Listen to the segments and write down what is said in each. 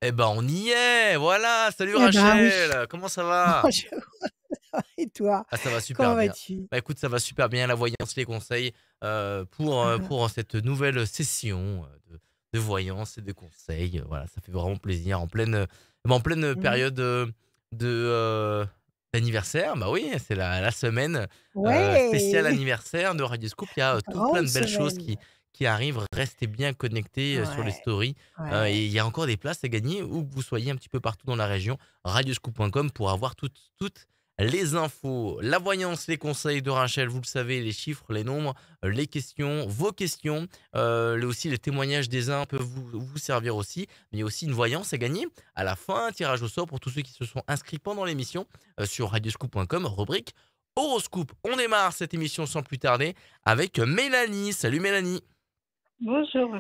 Eh ben, on y est! Voilà! Salut Eh ben oui. Rachel! Comment ça va? Bonjour. Et toi? Ah, ça va super Comment bien. vas-tu? Bah, écoute, ça va super bien, la voyance, les conseils, Ah, pour cette nouvelle session, de voyance et de conseils, voilà, ça fait vraiment plaisir en pleine mmh. période, de, d'anniversaire. Bah, oui, c'est la semaine, spéciale Ouais! anniversaire de Radioscoop. Il y a, tout plein Grande de belles choses semaine. qui arrivent. Restez bien connectés, sur les Ouais, stories, ouais. et il y a encore des places à gagner où que vous soyez un petit peu partout dans la région. Radioscoop.com pour avoir toutes les infos, la voyance, les conseils de Rachel, vous le savez, les chiffres, les nombres, les questions, vos questions, aussi les témoignages des uns peuvent vous servir aussi. Mais il y a aussi une voyance à gagner à la fin, un tirage au sort pour tous ceux qui se sont inscrits pendant l'émission, sur radioscoop.com, rubrique horoscope. On démarre cette émission sans plus tarder avec Mélanie. Salut Mélanie. Bonjour.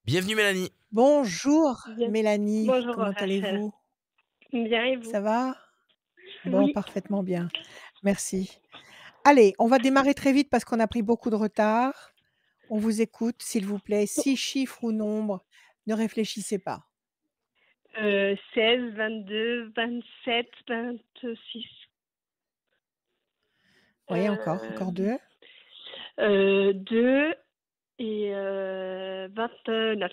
Bienvenue Mélanie. Bonjour Bien. Mélanie, Bonjour comment Rachel. allez-vous? Bien et vous? Ça va? Bon, Oui. parfaitement bien. Merci. Allez, on va démarrer très vite parce qu'on a pris beaucoup de retard. On vous écoute, s'il vous plaît. 6 chiffres ou nombres, ne réfléchissez pas. 16, 22, 27, 26. Oui, encore 2 2 et 29.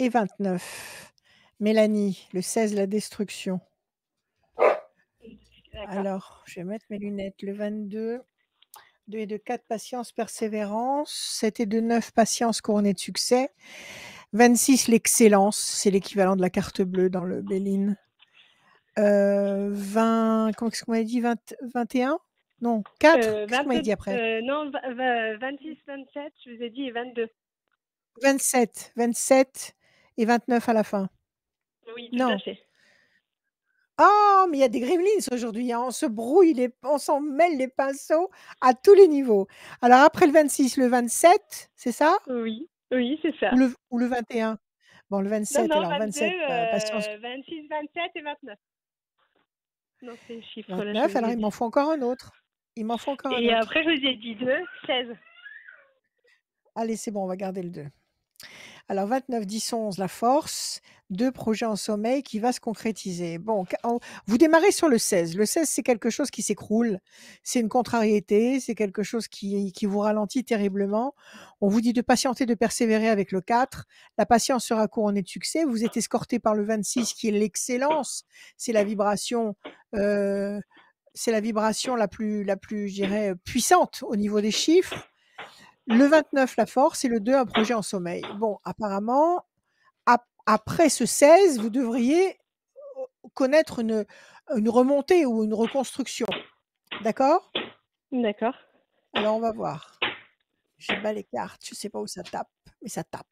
et 29. Mélanie, le 16, la destruction. D'accord. Alors, je vais mettre mes lunettes. Le 22, 2 et 2, 4, patience, persévérance. 7 et 2, 9, patience couronnée de succès. 26, l'excellence, c'est l'équivalent de la carte bleue dans le Béline. 20, qu'est-ce qu'on m'avait dit? 21? Non, 4? Qu'est-ce qu'on m'avait 22, dit après? non, 26, 27, je vous ai dit, et 22. 27, 27 et 29 à la fin. Oui, tout à Non. fait. Ah, mais il y a des gremlins aujourd'hui, hein, on se brouille on s'en mêle les pinceaux à tous les niveaux. Alors après le 26, le 27, c'est ça? Oui, oui, c'est ça. Ou le 21? Bon, le Non, 27, non, alors 27, 22, patience, 26, 27 et 29. Non, ces chiffres-là, je 29, vous alors ai il m'en dit. faut encore un autre. Il m'en faut encore un Et autre. après, je vous ai dit 2, 16. Allez, c'est bon, on va garder le 2. Alors 29, 10, 11, la force, 2 projets en sommeil qui va se concrétiser. Bon, vous démarrez sur le 16. Le 16, c'est quelque chose qui s'écroule, c'est une contrariété, c'est quelque chose qui vous ralentit terriblement. On vous dit de patienter, de persévérer avec le 4. La patience sera couronnée de succès. Vous êtes escorté par le 26 qui est l'excellence. C'est la vibration, heu, c'est la vibration la plus, je dirais, puissante au niveau des chiffres. Le 29, la force, et le 2, un projet en sommeil. Bon, apparemment, après ce 16, vous devriez connaître une remontée ou une reconstruction. D'accord? D'accord. Alors on va voir. Je bats les cartes, je ne sais pas où ça tape, mais ça tape.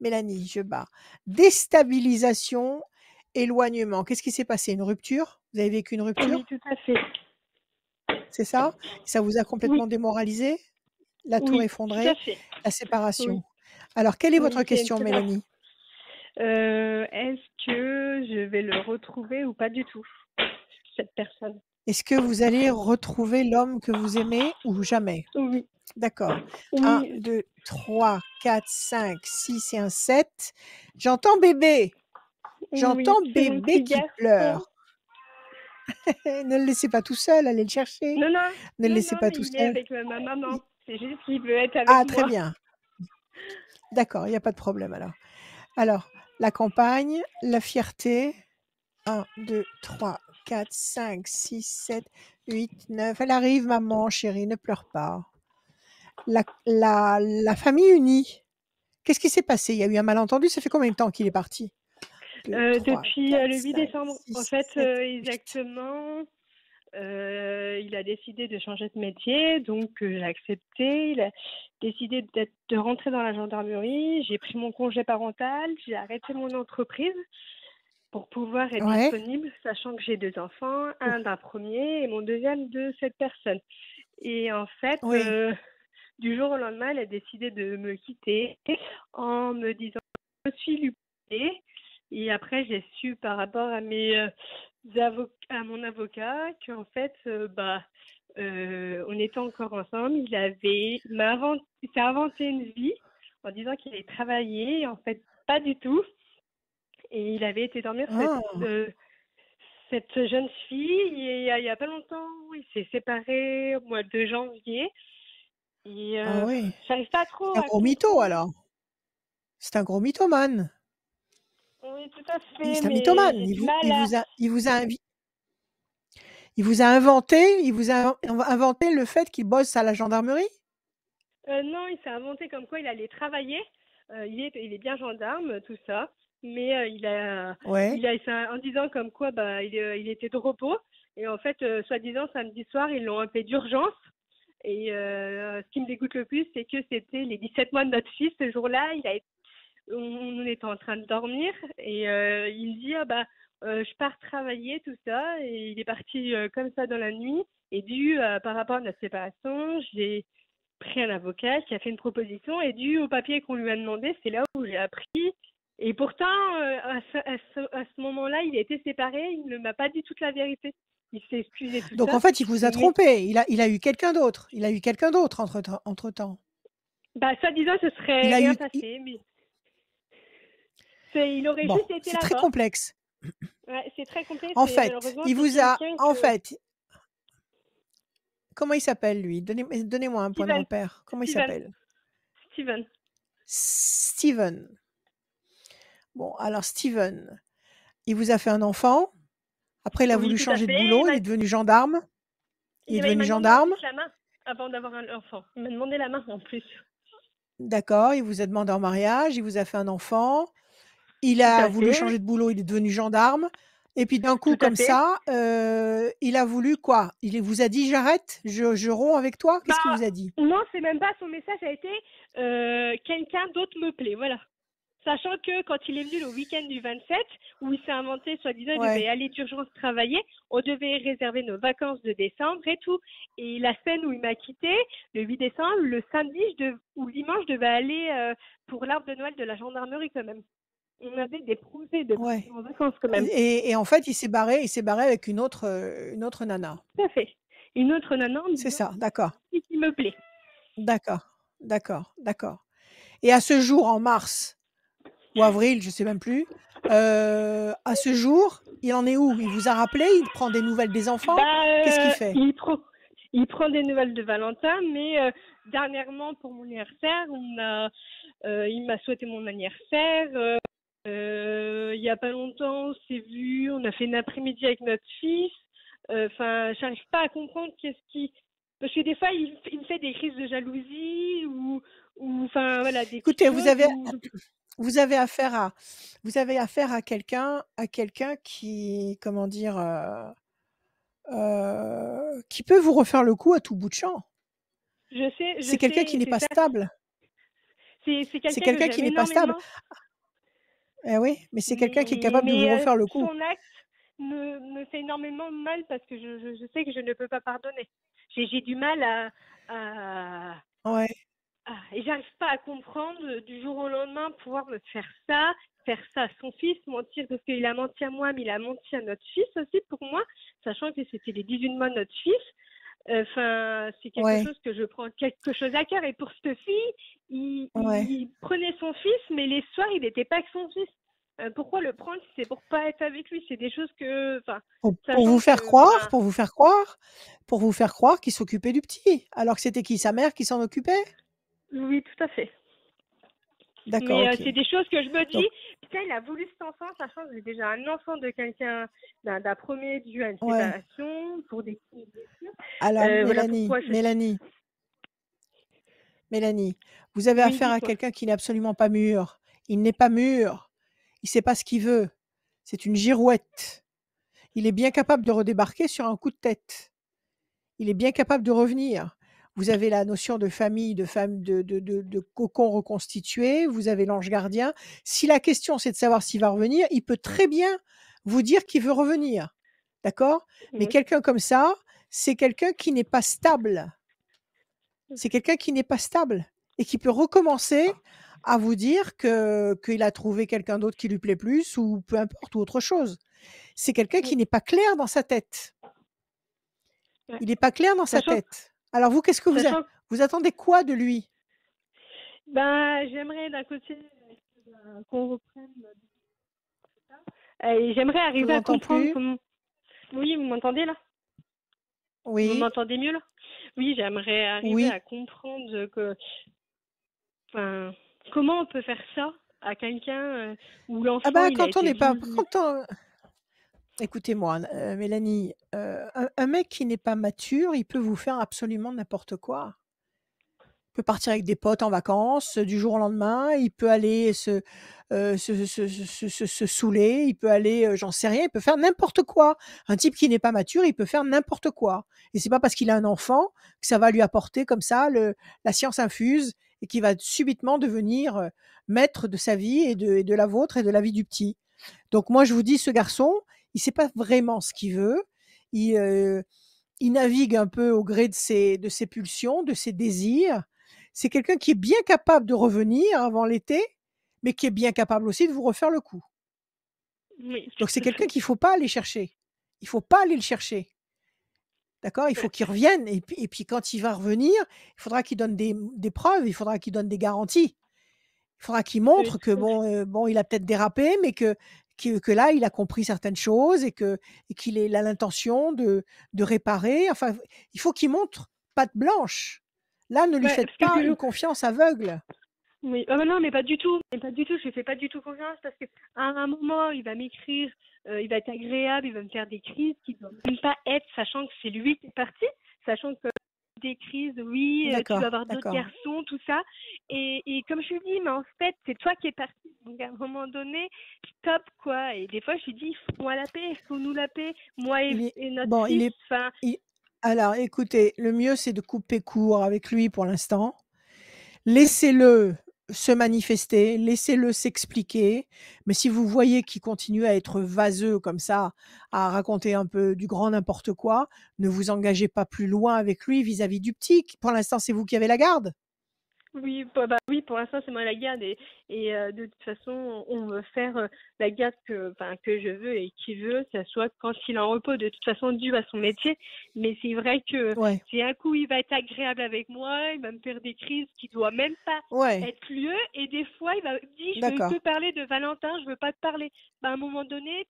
Mélanie, je bats. Déstabilisation, éloignement. Qu'est-ce qui s'est passé? Une rupture? Vous avez vécu une Oui, rupture? tout à fait. C'est ça? Ça vous a Oui, complètement démoralisé? La tour oui, tout à effondrée? fait. La séparation? Oui, Alors quelle est votre oui, c'est une question, séparation. Mélanie? Est-ce que je vais le retrouver ou pas du tout, cette personne? Est-ce que vous allez retrouver l'homme que vous aimez ou jamais? Oui, D'accord. 1, oui, 2, 3, 4, 5, 6 et un 7. J'entends bébé. oui, J'entends c'est mon bébé petit qui garçon. pleure. Ne le laissez pas tout seul, allez le chercher. Non, non, Ne le non, laissez non, pas mais tout il est seul. avec ma maman. I C'est juste qu'il veut être avec Ah, très moi. bien. D'accord, il y a pas de problème alors. Alors, la campagne, la fierté. 1, 2, 3, 4, 5, 6, 7, 8, 9. Elle arrive maman chérie, ne pleure pas. La famille unie. Qu'est-ce qui s'est passé? Il y a eu un malentendu? Ça fait combien de temps qu'il est parti? 2, 3, Depuis 4, le 8 5, décembre, en 6, fait, 7, 8. exactement. Il a décidé de changer de métier, donc j'ai accepté. Il a décidé de rentrer dans la gendarmerie. J'ai pris mon congé parental, j'ai arrêté mon entreprise pour pouvoir être Ouais. disponible, sachant que j'ai 2 enfants, Ouf. un d'un premier et mon deuxième de cette personne. Et en fait, Oui. du jour au lendemain, elle a décidé de me quitter en me disant: «Je suis Lupin». Et après, j'ai su par rapport à à mon avocat qu'en fait, on était encore ensemble. Il s'est inventé une vie en disant qu'il allait travailler. En fait, pas du tout. et il avait été dormir Ah, cette jeune fille. Et il y a pas longtemps, il s'est séparé au mois de janvier. Et ah oui. j'arrive pas trop C'est un à gros mytho comprendre. alors. C'est un gros mythomane. Oui, tout à fait, C'est un mais mythomane. j'ai du mal à. Il vous a inventé le fait qu'il bosse à la gendarmerie? Non, il s'est inventé comme quoi il allait travailler. Il est bien gendarme, tout ça. Mais Ouais. en disant comme quoi il était de repos. Et en fait, soi-disant, samedi soir, ils l'ont appelé d'urgence. Et ce qui me dégoûte le plus, c'est que c'était les 17 mois de notre fils. Ce jour-là, on était en train de dormir. Et il dit, je pars travailler, tout ça. Et il est parti comme ça dans la nuit. Et par rapport à notre séparation, j'ai pris un avocat qui a fait une proposition, et dû au papier qu'on lui a demandé, c'est là où j'ai appris. Et pourtant, à ce moment-là, il a été séparé, il ne m'a pas dit toute la vérité. Il s'est excusé, tout Donc ça. en fait, il vous a Mais trompé. Il a eu quelqu'un d'autre. Il a eu quelqu'un d'autre entre-temps. soi-disant, ce Il serait a rien eu. passé, mais il aurait Bon, juste été c'est très là-bas. complexe. Ouais, c'est très complexe, En et fait, malheureusement, il c'est vous a. quelqu'un En que. fait, comment il s'appelle lui? Donnez-moi un point de Steven, repère. Comment il Steven, s'appelle? Steven. Steven. Bon, alors Steven, il vous a fait un enfant. Après, il a Oui, voulu tout à changer de fait. boulot. Il est devenu gendarme. Il est Il devenu m'a demandé en gendarme. plus la main avant d'avoir un enfant. Il m'a demandé la main en plus. D'accord. Il vous a demandé en mariage. Il vous a fait un enfant. Il Tout a à voulu fait. changer de boulot. Il est devenu gendarme. Et puis d'un coup, Tout à comme fait. ça, il a voulu quoi? Il vous a dit j'arrête, je romps avec toi? Qu'est-ce qu'il vous a dit? Non, c'est même pas, son message a été quelqu'un d'autre me plaît, voilà. Sachant que quand il est venu le week-end du 27, où il s'est inventé, soi-disant, il devait Ouais. aller d'urgence travailler, on devait réserver nos vacances de décembre et tout. Et la semaine où il m'a quitté, le 8 décembre, le samedi ou le dimanche, je devais aller pour l'arbre de Noël de la gendarmerie quand même. On avait des projets de Ouais. partir en vacances quand même. Et en fait, il s'est barré avec une autre nana. Tout à fait. Une autre nana me C'est disant ça, d'accord. qui me plaît. D'accord. D'accord. D'accord. Et à ce jour, en mars ou avril, je sais même plus, à ce jour, il en est où? Il vous a rappelé? Il prend des nouvelles des enfants? Qu'est-ce qu'il fait? Il prend des nouvelles de Valentin, mais dernièrement pour mon anniversaire, il m'a souhaité mon anniversaire. Il y a pas longtemps, on s'est vu, on a fait une après-midi avec notre fils. Enfin, j'arrive pas à comprendre parce que des fois il me fait des crises de jalousie ou enfin voilà, des petites Écoutez, choses où. vous avez affaire à quelqu'un qui, comment dire, qui peut vous refaire le coup à tout bout de champ. Je C'est quelqu'un qui sais, n'est c'est pas ça. stable. C'est C'est quelqu'un que quelqu'un qui j'aime n'est pas stable. énormément. Eh oui, mais c'est quelqu'un qui est capable de vous Mais refaire le coup. son acte me fait énormément de mal parce que je sais que je ne peux pas pardonner. J'ai du mal à- Ouais. et j'arrive pas à comprendre du jour au lendemain pouvoir me faire ça à son fils, mentir parce qu'il a menti à moi, mais il a menti à notre fils aussi pour moi, sachant que c'était les 18 mois de notre fils. Enfin, c'est quelque Ouais. chose que je prends quelque chose à cœur. Et pour cette fille, Ouais. il prenait son fils, mais les soirs, il n'était pas avec son fils. Pourquoi le prendre si c'est pour pas être avec lui? C'est des choses que, enfin, Pour sachant vous faire que, croire enfin, pour vous faire croire qu'il s'occupait du petit, alors que c'était qui? Sa mère qui s'en occupait? oui, tout à fait. D'accord, Mais OK. c'est des choses que je me Donc dis, putain, il a voulu cet enfant, sachant que j'ai déjà un enfant de quelqu'un, d'un premier dû à une ouais. séparation, pour des blessures. Alors Voilà pourquoi je. Mélanie, vous avez Oui, affaire à dis-toi. quelqu'un qui n'est absolument pas mûr. Il n'est pas mûr. Il sait pas ce qu'il veut. C'est une girouette. Il est bien capable de redébarquer sur un coup de tête. Il est bien capable de revenir. Vous avez la notion de famille, de cocon reconstitué, vous avez l'ange gardien. Si la question, c'est de savoir s'il va revenir, il peut très bien vous dire qu'il veut revenir. D'accord? Mais Oui. quelqu'un comme ça, c'est quelqu'un qui n'est pas stable. C'est quelqu'un qui n'est pas stable et qui peut recommencer à vous dire qu'il a trouvé quelqu'un d'autre qui lui plaît plus ou peu importe, ou autre chose. C'est quelqu'un qui n'est pas clair dans sa tête. Ouais. Il n'est pas clair dans sa Sachant, tête. Alors vous, qu'est-ce que sachant vous attendez quoi de lui? Ben, j'aimerais d'un côté qu'on reprenne Et j'aimerais Je vous arriver à entends comprendre plus. comment. Oui, vous m'entendez là? Vous Oui, m'entendez mieux là? Oui, j'aimerais arriver oui. à comprendre que, enfin, comment on peut faire ça à quelqu'un où Ah l'enfant bah, il a quand on été n'est pas voulu. quand on écoutez-moi, Mélanie, un mec qui n'est pas mature, il peut vous faire absolument n'importe quoi. Il peut partir avec des potes en vacances, du jour au lendemain, il peut aller se saouler, il peut aller, j'en sais rien, il peut faire n'importe quoi. Un type qui n'est pas mature, il peut faire n'importe quoi et c'est pas parce qu'il a un enfant que ça va lui apporter comme ça la science infuse et qu'il va subitement devenir, maître de sa vie et de la vôtre et de la vie du petit. Donc moi, je vous dis, ce garçon, il sait pas vraiment ce qu'il veut. Il, heu, il navigue un peu au gré de ses pulsions, de ses désirs. C'est quelqu'un qui est bien capable de revenir avant l'été, mais qui est bien capable aussi de vous refaire le coup. Oui, Donc c'est tout à quelqu'un fait. qu'il faut pas aller chercher. Il faut pas aller le chercher, d'accord? Il faut Ouais, qu'il revienne et puis quand il va revenir, il faudra qu'il donne des preuves, il faudra qu'il donne des garanties. Il faudra qu'il oui, montre que tout à fait. bon, il a peut-être dérapé, mais que là, il a compris certaines choses et qu'il a l'intention de réparer. Enfin, il faut qu'il montre patte blanche. Là, ne lui Ouais, faites parce que pas une confiance aveugle. oui, ah bah non, mais pas du tout, mais pas du tout. Je lui fais pas du tout confiance parce que à un moment, il va m'écrire, il va être agréable, il va me faire des crises qui doivent même pas être, sachant que c'est lui qui est parti, sachant que des crises, oui, tu vas D'accord, avoir d'autres d'accord. garçons, tout ça. Et comme je lui dis, mais en fait, c'est toi qui es parti. Donc à un moment donné, stop quoi. Et des fois, je lui dis, faut-moi la paix, faut nous la paix, moi Il est et notre bon, il fils. est Enfin, il alors écoutez, le mieux, c'est de couper court avec lui pour l'instant. Laissez-le se manifester, laissez-le s'expliquer, mais si vous voyez qu'il continue à être vaseux comme ça, à raconter un peu du grand n'importe quoi, ne vous engagez pas plus loin avec lui vis-à-vis du petit. Pour l'instant, c'est vous qui avez la garde? oui, oui, pour l'instant, c'est moi la garde et de toute façon, on veut faire la garde que je veux et qui veut, ça soit quand il est en repos, de toute façon, dû à son métier. Mais c'est vrai que Ouais, si un coup il va être agréable avec moi, il va me faire des crises qui doivent même pas ouais, être lieu et des fois il va me dire je veux d'accord, que parler de Valentin, je veux pas te parler. Bah, à un moment donné,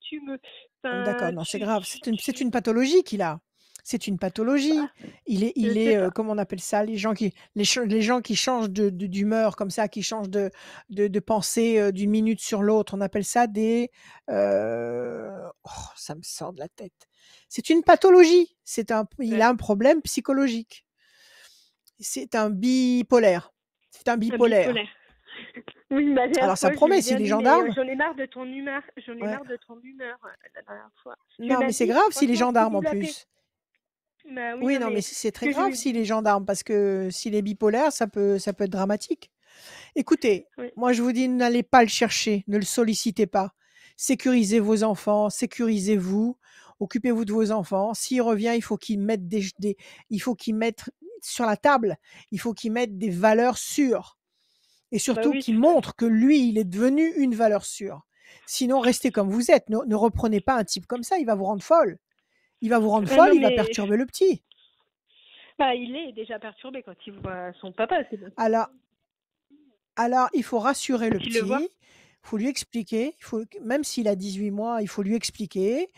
d'accord. enfin, Non, c'est grave, c'est une pathologie qu'il a. C'est une bah, pathologie. Il est je il sais est, pas. comment on appelle ça? Les gens qui changent d'humeur comme ça, qui changent de pensée, d'une minute sur l'autre, on appelle ça oh, ça me sort de la tête. C'est une pathologie. Il Ouais, a un problème psychologique. C'est un bipolaire. C'est un un bipolaire. bipolaire. Oui, la dernière Alors ça fois, je lui promet ai bien s'il est dit, mais gendarme. j'en ai marre de ton humeur, j'en ai Ouais. marre de ton humeur, la dernière fois. Tu Non, m'as mais c'est dit, grave s'il est franchement, gendarme fous-nous en la paix. plus. Bah oui, Oui, non, non, mais mais c'est ce très que je grave lui s'il dis, est gendarme parce que s'il est bipolaire, ça peut être dramatique. Écoutez, oui. moi je vous dis, n'allez pas le chercher, ne le sollicitez pas. Sécurisez vos enfants, sécurisez-vous, occupez-vous de vos enfants. S'il revient, il faut qu'il mette il faut qu'il mette sur la table, il faut qu'il mette des valeurs sûres et Bah surtout oui, qu'il tout à fait. montre que lui, il est devenu une valeur sûre. Sinon, restez comme vous êtes. Ne reprenez pas un type comme ça, il va vous rendre folle. Il va vous rendre Ah folle, non, il va mais perturber le petit. bah, il est déjà perturbé quand il voit son papa, c'est bon. Alors, Alors, il faut rassurer Quand le il le voit. petit, il faut lui expliquer, même s'il a 18 mois, il faut lui expliquer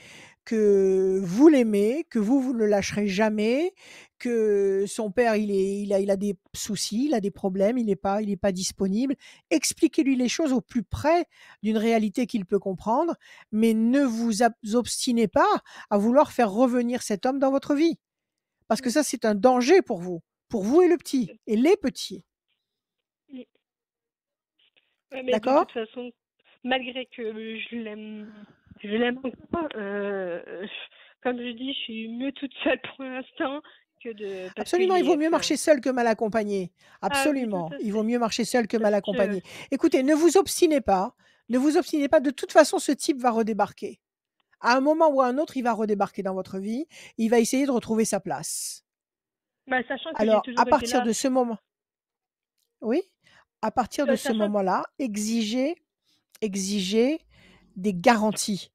que vous l'aimez, que vous ne le lâcherez jamais, que son père, il a des soucis, il a des problèmes, il est pas disponible. Expliquez-lui les choses au plus près d'une réalité qu'il peut comprendre, mais ne vous obstinez pas à vouloir faire revenir cet homme dans votre vie. Parce que Oui, ça, c'est un danger pour vous et le petit, et les petits. oui. Ouais, mais de D'accord? toute façon, malgré que je l'aime encore, comme je dis, je suis mieux toute seule pour l'instant que de parce Absolument, qu'il il vaut est, mieux enfin, marcher seul que mal accompagné. ah oui, tout Absolument, à il vaut fait. mieux marcher seul que Parce mal que accompagné. Écoutez, ne vous obstinez pas, ne vous obstinez pas, de toute façon, ce type va redébarquer. À un moment ou à un autre, il va redébarquer dans votre vie, il va essayer de retrouver sa place. bah, sachant que j'ai Alors, à toujours été partir là, de ce moment oui, à partir de ce sachant moment-là, exigez des garanties.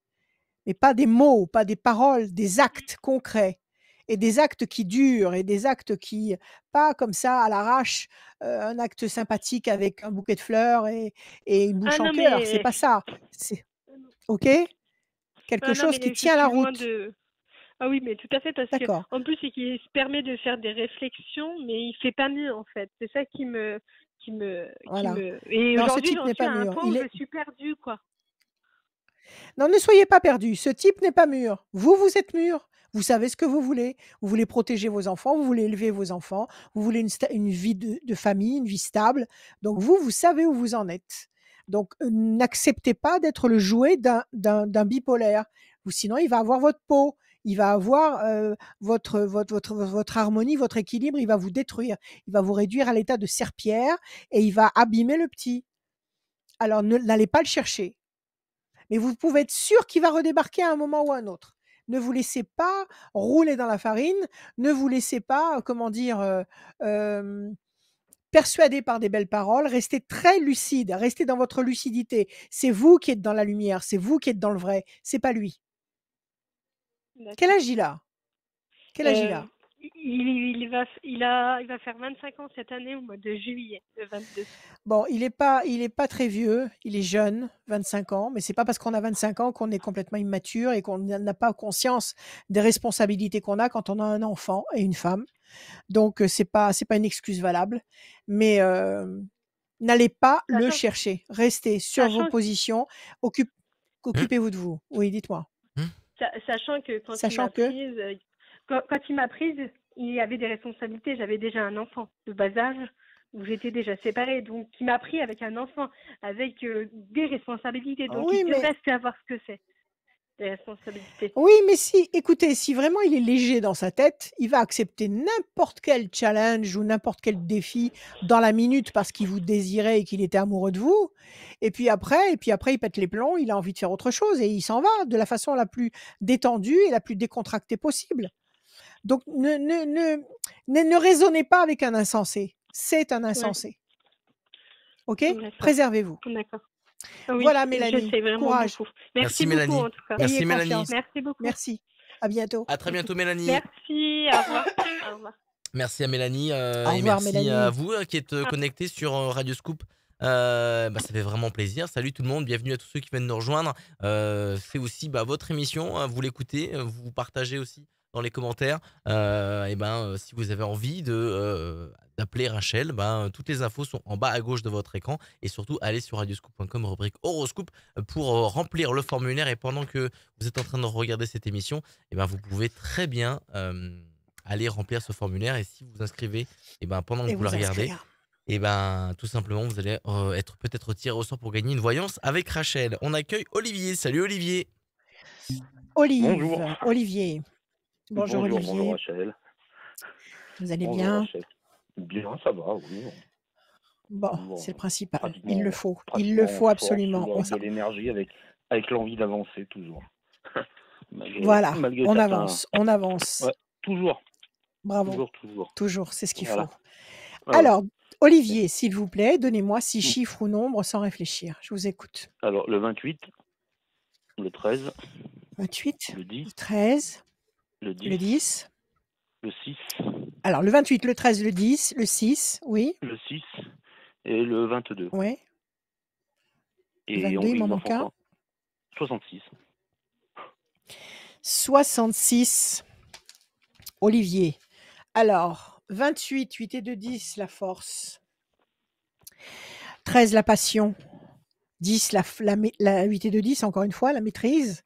Mais pas des mots, pas des paroles, des actes concrets et des actes qui durent et des actes qui pas comme ça à l'arrache, un acte sympathique avec un bouquet de fleurs et une ah bouche en non cœur, c'est mais pas ça. C'est OK? Quelque Ah non, chose qui mais je tient la suis loin route. de. Ah oui, mais tout à fait, parce que D'accord. en plus, c'est qu'il se permet de faire des réflexions, mais il fait pas mieux en fait. C'est ça Voilà. Et Non, ce aujourd'hui, type j'en n'est suis pas à un mûr. point où je suis perdue, quoi. Non, ne soyez pas perdus. Ce type n'est pas mûr. Vous, vous êtes mûr. Vous savez ce que vous voulez. Vous voulez protéger vos enfants, vous voulez élever vos enfants, vous voulez une vie de famille, une vie stable. Donc vous, vous savez où vous en êtes. Donc n'acceptez pas d'être le jouet d'un bipolaire. Ou sinon, il va avoir votre peau. Il va avoir votre harmonie, votre équilibre. Il va vous détruire. Il va vous réduire à l'état de serpillère et il va abîmer le petit. Alors n'allez pas le chercher. Mais vous pouvez être sûr qu'il va redébarquer à un moment ou à un autre. Ne vous laissez pas rouler dans la farine, ne vous laissez pas, persuader par des belles paroles, restez très lucide, restez dans votre lucidité. C'est vous qui êtes dans la lumière, c'est vous qui êtes dans le vrai, c'est pas lui. Quel D'accord. âge il a? Quel âge il a? Il va faire 25 ans cette année au mois de juillet, le 22. Bon, il est pas très vieux, il est jeune, 25 ans, mais c'est pas parce qu'on a 25 ans qu'on est complètement immature et qu'on n'a pas conscience des responsabilités qu'on a quand on a un enfant et une femme. Donc c'est pas une excuse valable, mais n'allez pas le Sachant, chercher. Restez sur vos sachant, positions, occup Mmh, occupez-vous de vous. Oui, dites-moi. mmh. sachant que Sachant que quand il m'a prise, il y avait des responsabilités. J'avais déjà un enfant de bas âge où j'étais déjà séparée. Donc, il m'a pris avec un enfant, avec des responsabilités. Donc, oui, il mais devrait savoir ce que c'est, des responsabilités. oui, mais si écoutez, si vraiment il est léger dans sa tête, il va accepter n'importe quel challenge ou n'importe quel défi dans la minute parce qu'il vous désirait et qu'il était amoureux de vous. Et puis après, il pète les plombs, il a envie de faire autre chose et il s'en va de la façon la plus détendue et la plus décontractée possible. Donc ne raisonnez pas avec un insensé. C'est un Ouais, insensé. OK? d'accord, Préservez-vous. d'accord. Oui, Voilà je Mélanie, sais vraiment courage. beaucoup. Merci Merci beaucoup Mélanie. en tout cas. Ayez Merci Mélanie. confiance. Merci beaucoup. Merci. À bientôt. À très bientôt Mélanie. Merci, au revoir. Au revoir. Merci à Mélanie Au et revoir merci à Mélanie. vous qui êtes connectés sur Radio Scoop. Ça fait vraiment plaisir. Salut tout le monde, bienvenue à tous ceux qui viennent nous rejoindre. C'est aussi votre émission, vous l'écoutez, vous partagez aussi dans les commentaires. Si vous avez envie d'appeler Rachel, toutes les infos sont en bas à gauche de votre écran et surtout allez sur radioscoop.com rubrique horoscope pour remplir le formulaire et pendant que vous êtes en train de regarder cette émission, vous pouvez très bien aller remplir ce formulaire et si vous vous inscrivez pendant que Et vous la vous regardez, inscrire. tout simplement, vous allez être peut-être tiré au sort pour gagner une voyance avec Rachel. On accueille Olivier. Salut Olivier. Bonjour. Olivier. Bonjour Bonjour Olivier. Rachel. Vous allez Bonjour bien? Rachel. Bien, ça va, oui. Bon, Bon, c'est le principal. Il pratiquement, le faut. Il pratiquement le en faut force, absolument. toujours avec de l'énergie, avec l'envie d'avancer toujours. Voilà, Malgré on certains... avance, on avance. Ouais, toujours, Bravo, toujours. toujours, c'est ce qu'il Voilà. faut. Ah ouais. Alors, Olivier, s'il vous plaît, donnez-moi 6 chiffres ou nombres sans réfléchir. Je vous écoute. Alors, le 28, le 13, 28, le 10, le 13, le le 10, 10. le 6, Alors, le 28, le 13, le 10, le 6, oui, le 6 et le 22. oui. Le Et 22, il m'en m'en manque faut un. encore 66. 66. Olivier. Alors, 28, 8 et 2, 10, la force. 13, la passion. 10, la 8 et 2, 10, encore une fois, la maîtrise.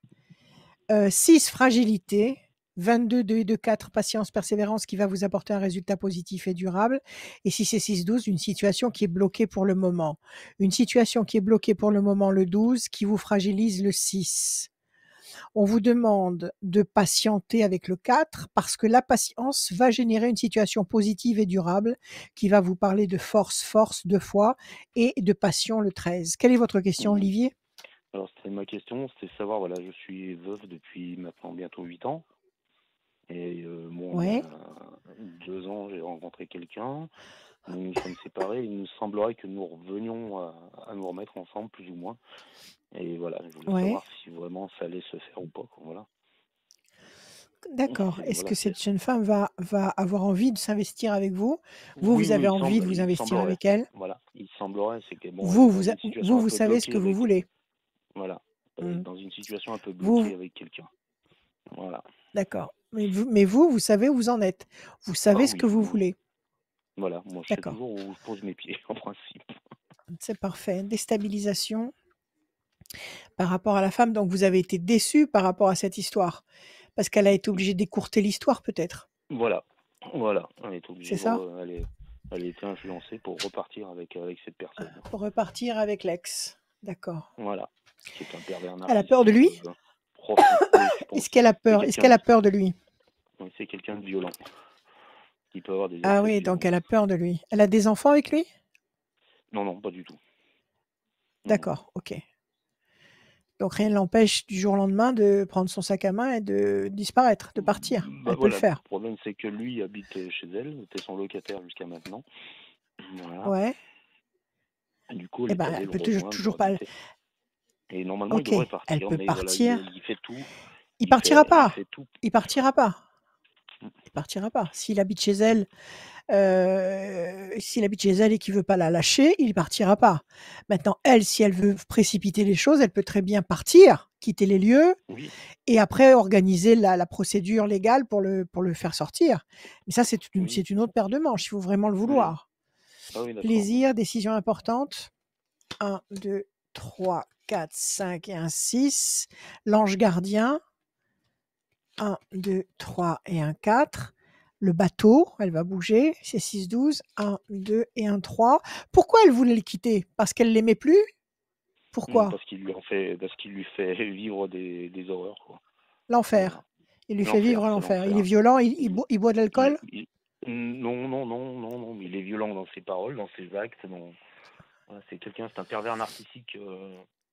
6, fragilité. 22, 2 et 2, 4, patience, persévérance qui va vous apporter un résultat positif et durable. Et 6 et 6, 12, une situation qui est bloquée pour le moment. Une situation qui est bloquée pour le moment, le 12, qui vous fragilise le 6. On vous demande de patienter avec le 4 parce que la patience va générer une situation positive et durable qui va vous parler de force 2 fois et de passion le 13. Quelle est votre question, Olivier? Alors, c'était ma question, c'était de savoir, voilà, je suis veuf depuis maintenant bientôt 8 ans. Et il y a 2 ans, j'ai rencontré quelqu'un. Nous nous sommes séparés. Il nous semblerait que nous revenions à nous remettre ensemble, plus ou moins. Et voilà, je voulais savoir si vraiment ça allait se faire ou pas. Voilà. D'accord. Et Est-ce voilà, que cette jeune femme va avoir envie de s'investir avec vous? Oui, Vous avez il envie de vous il investir semblerait. avec elle? Voilà, il semblerait, c'est que bon, elle est Vous, dans une situation un peu savez ce bloquée que vous avec. voulez. Voilà. Mmh. dans une situation un peu Vous bloquée avec quelqu'un. Voilà. D'accord. Mais vous savez où vous en êtes. Vous savez Ah ce que oui, vous voulez. voilà, moi je sais D'accord. toujours où je pose mes pieds, en principe. C'est parfait. Déstabilisation par rapport à la femme, donc vous avez été déçu par rapport à cette histoire? Parce qu'elle a été obligée d'écourter l'histoire peut-être? Voilà, voilà, elle est C'est obligée ça? elle a été influencée pour repartir avec cette personne. Pour repartir avec l'ex. D'accord. Voilà, qui est un pervers Elle a peur de lui? narcissique profond. Oui, je pense. Est-ce qu'elle a peur? Est-ce qu'elle a peur de lui? C'est quelqu'un de violent, qui peut avoir des Ah accès de oui, donc elle violence. a peur de lui. Elle a des enfants avec lui? Non, non, pas du tout. Non, non. D'accord, OK. Donc rien ne l'empêche du jour au lendemain de prendre son sac à main et de disparaître, de partir. Bah Elle peut le voilà, le faire. problème c'est que lui habite chez elle, était son locataire jusqu'à maintenant. Voilà. Ouais. Et du coup, elle Eh est ben, allée elle le peut rejoindre toujours pour pas. habiter. Et normalement, il OK, devrait elle partir, peut mais voilà, partir. il fait tout. Il partira Il pas. fait tout. Il partira pas. Il partira pas. S'il habite chez elle, et qu'il veut pas la lâcher, il partira pas. Maintenant, elle, si elle veut précipiter les choses, elle peut très bien partir, quitter les lieux Oui, et après organiser la procédure légale pour le faire sortir. Mais ça, c'est oui, une autre paire de manches, il faut vraiment le oui. vouloir. Ah oui, d'accord. Plaisir, décision importante. 1, 2, 3, 4, 5 et un 6. L'ange gardien. 1, 2, 3 et un 4. Le bateau, elle va bouger, c'est 6, 12. 1, 2 et un 3. Pourquoi elle voulait le quitter? Parce qu'elle l'aimait plus? Pourquoi? Parce qu'il lui fait vivre des horreurs, quoi. L'enfer. Voilà. Il lui fait L'enfer, vivre c'est l'enfer. Il est l'enfer. violent, il boit de l'alcool? Non, non, non, non, non, mais il est violent dans ses paroles, dans ses actes. Voilà, c'est un pervers narcissique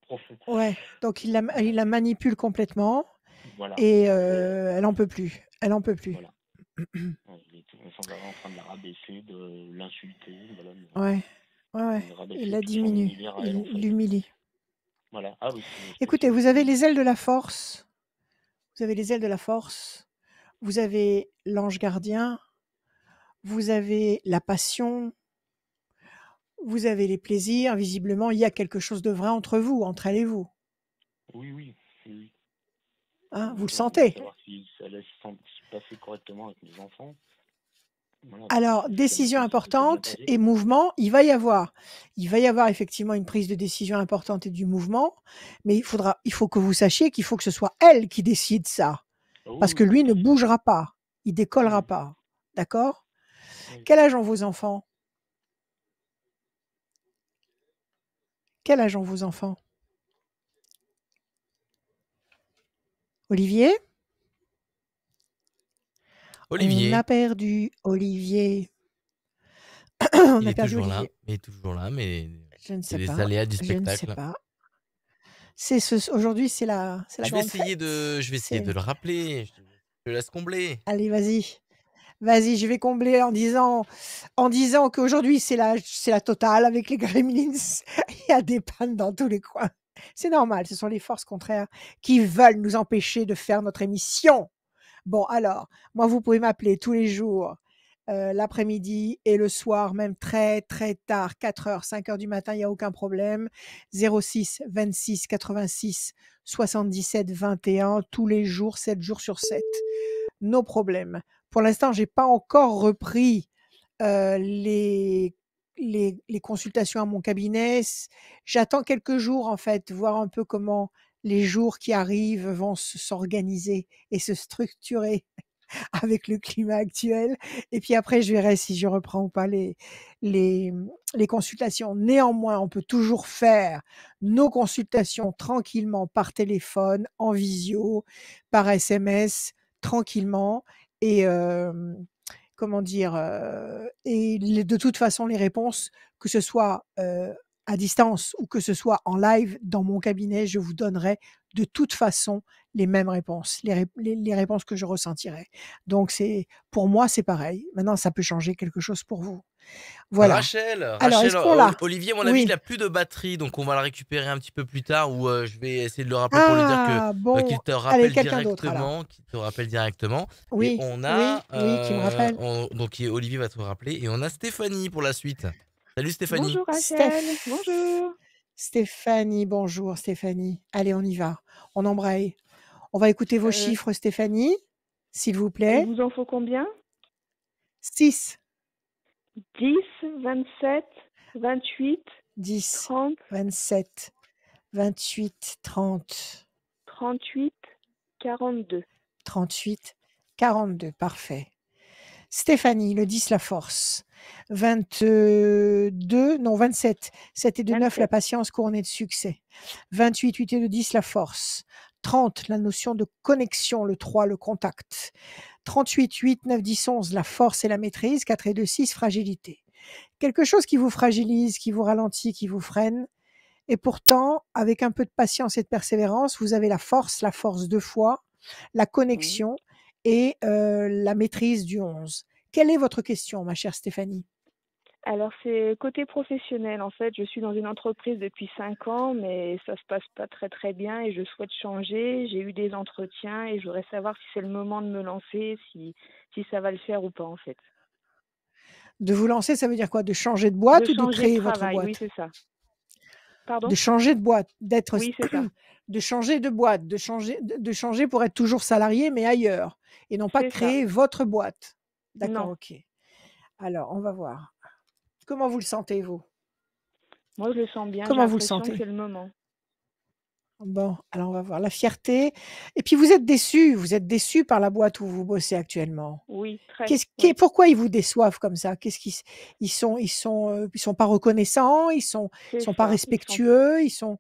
profond. Ouais, donc il la manipule complètement Voilà. et elle en peut plus. Elle en peut plus. Voilà. Il est sans arrêt en train de la rabaisser, de l'insulter. Voilà, Ouais, ouais. de rabaisser Il la tout son diminue, univers à elle, en fait. il l'humilie. Voilà. Ah oui, Écoutez, vous avez les ailes de la force. Vous avez les ailes de la force. Vous avez l'ange gardien. Vous avez la passion. Vous avez les plaisirs. Visiblement, il y a quelque chose de vrai entre vous, entre elle et vous. Oui, oui. Oui. Hein, vous le Je sentez. veux savoir si ça laisse se passer correctement avec mes enfants. Voilà. Alors, Si décision ça s'est bien importante passé. et mouvement, il va y avoir effectivement une prise de décision importante et du mouvement, mais il faut que vous sachiez qu'il faut que ce soit elle qui décide ça. Ah Parce oui, que oui, lui tout ne à fait. bougera pas, il décollera Mhm. pas. D'accord? Oui. Quel âge ont vos enfants? Quel âge ont vos enfants? Olivier? On Olivier, a perdu Olivier. On il a est perdu toujours là, Olivier. il est toujours là, mais Je ne c'est sais les pas. aléas du Je ne sais spectacle. pas. Aujourd'hui, c'est la Je vais grande essayer fête. je vais essayer de le rappeler. Je te laisse combler. Allez, vas-y. Vas-y, je vais combler en disant qu'aujourd'hui, c'est la totale avec les Gremlins. Il y a des pannes dans tous les coins. C'est normal, ce sont les forces contraires qui veulent nous empêcher de faire notre émission. Bon, alors, moi, vous pouvez m'appeler tous les jours, l'après-midi et le soir, même très, très tard, 4h, 5h du matin, il n'y a aucun problème. 06 26 86 77 21, tous les jours, 7 jours sur 7. Nos problèmes. Pour l'instant, j'ai pas encore repris les consultations à mon cabinet. J'attends quelques jours, en fait, voir un peu comment les jours qui arrivent vont s'organiser et se structurer avec le climat actuel. Et puis après, je verrai si je reprends ou pas les consultations. Néanmoins, on peut toujours faire nos consultations tranquillement par téléphone, en visio, par SMS, tranquillement. Et comment dire, de toute façon, les réponses, que ce soit à distance ou que ce soit en live dans mon cabinet, je vous donnerai de toute façon les mêmes réponses, les réponses que je ressentirai. Donc pour moi, c'est pareil. Maintenant, ça peut changer quelque chose pour vous. Voilà. Alors, est-ce qu'on l'a? Olivier, à mon avis, il Oui. a plus de batterie, donc on va le récupérer un petit peu plus tard, ou je vais essayer de le rappeler pour lui dire Ah bon, qu'il te allez, rappelle quelqu'un d'autre alors. directement. Et Oui, on oui, a, oui, qui me rappelle. donc Olivier va te rappeler, et on a Stéphanie pour la suite. Salut Stéphanie. Bonjour Rachel, Steph. bonjour. Stéphanie, bonjour Stéphanie. Allez, on y va. On embraye. On va écouter vos chiffres, Stéphanie, s'il vous Il plaît. vous en faut combien? 6, 10, 27, 28, 10, 30, 27, 28, 30, 38, 42. 38, 42. Parfait. Stéphanie, le 10, la force. 22, non, 27. 7 et 2, 9, la 27. patience couronnée de succès. 28, 8 et 2, 10, la force. 30, la notion de connexion, le 3, le contact. 38, 8, 9, 10, 11, la force et la maîtrise. 4 et 2, 6, fragilité. Quelque chose qui vous fragilise, qui vous ralentit, qui vous freine. Et pourtant, avec un peu de patience et de persévérance, vous avez la force 2 fois, la Oui. connexion et la maîtrise du 11. Quelle est votre question, ma chère Stéphanie? Alors, c'est côté professionnel. En fait, je suis dans une entreprise depuis 5 ans, mais ça se passe pas très très bien et je souhaite changer. J'ai eu des entretiens et je voudrais savoir si c'est le moment de me lancer, si ça va le faire ou pas, en fait. De vous lancer, ça veut dire quoi? De changer de De boîte ou de changer de créer votre travail, oui, boîte? c'est ça. De Pardon? changer de boîte, d'être Oui, c'est ça. de changer de boîte, de changer pour être toujours salarié, mais ailleurs et non pas C'est ça. créer votre boîte. D'accord, Non. OK. Alors, on va voir. Comment vous le sentez, vous? Moi, je le sens bien. J'ai Comment vous le l'impression que c'est sentez? le moment. Bon, alors on va voir la fierté et puis vous êtes déçu par la boîte où vous bossez actuellement? Oui, très. Qu'est-ce Oui, pourquoi ils vous déçoivent comme ça? Qu'est-ce qu'ils s ils sont pas reconnaissants, ils sont c'est pas ça. respectueux, ils Ils sont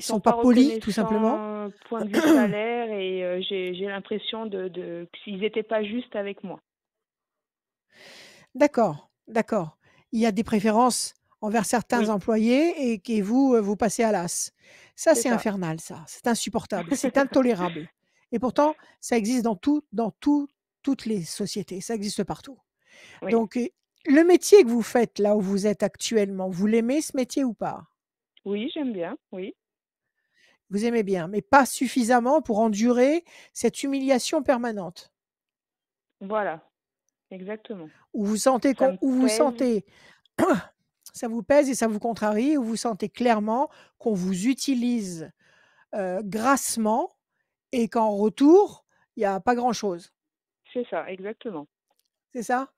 sont pas pas polis, tout simplement? reconnaissants point de vue salaire et j'ai l'impression de qu'ils étaient pas justes avec moi. D'accord, d'accord. Il y a des préférences envers certains Oui, employés et vous, vous passez à l'as. Ça, c'est c'est ça. infernal ça, c'est insupportable, c'est intolérable et pourtant ça existe toutes les sociétés, ça existe partout. Oui. Donc le métier que vous faites là où vous êtes actuellement, vous l'aimez ce métier ou pas? Oui, j'aime bien, oui. Vous aimez bien, mais pas suffisamment pour endurer cette humiliation permanente? Voilà, exactement. Où vous sentez Ça qu'on me où vous pèse. sentez ça vous pèse et ça vous contrarie, où vous sentez clairement qu'on vous utilise, grassement et qu'en retour, il y a pas grand chose. C'est ça, exactement. C'est ça?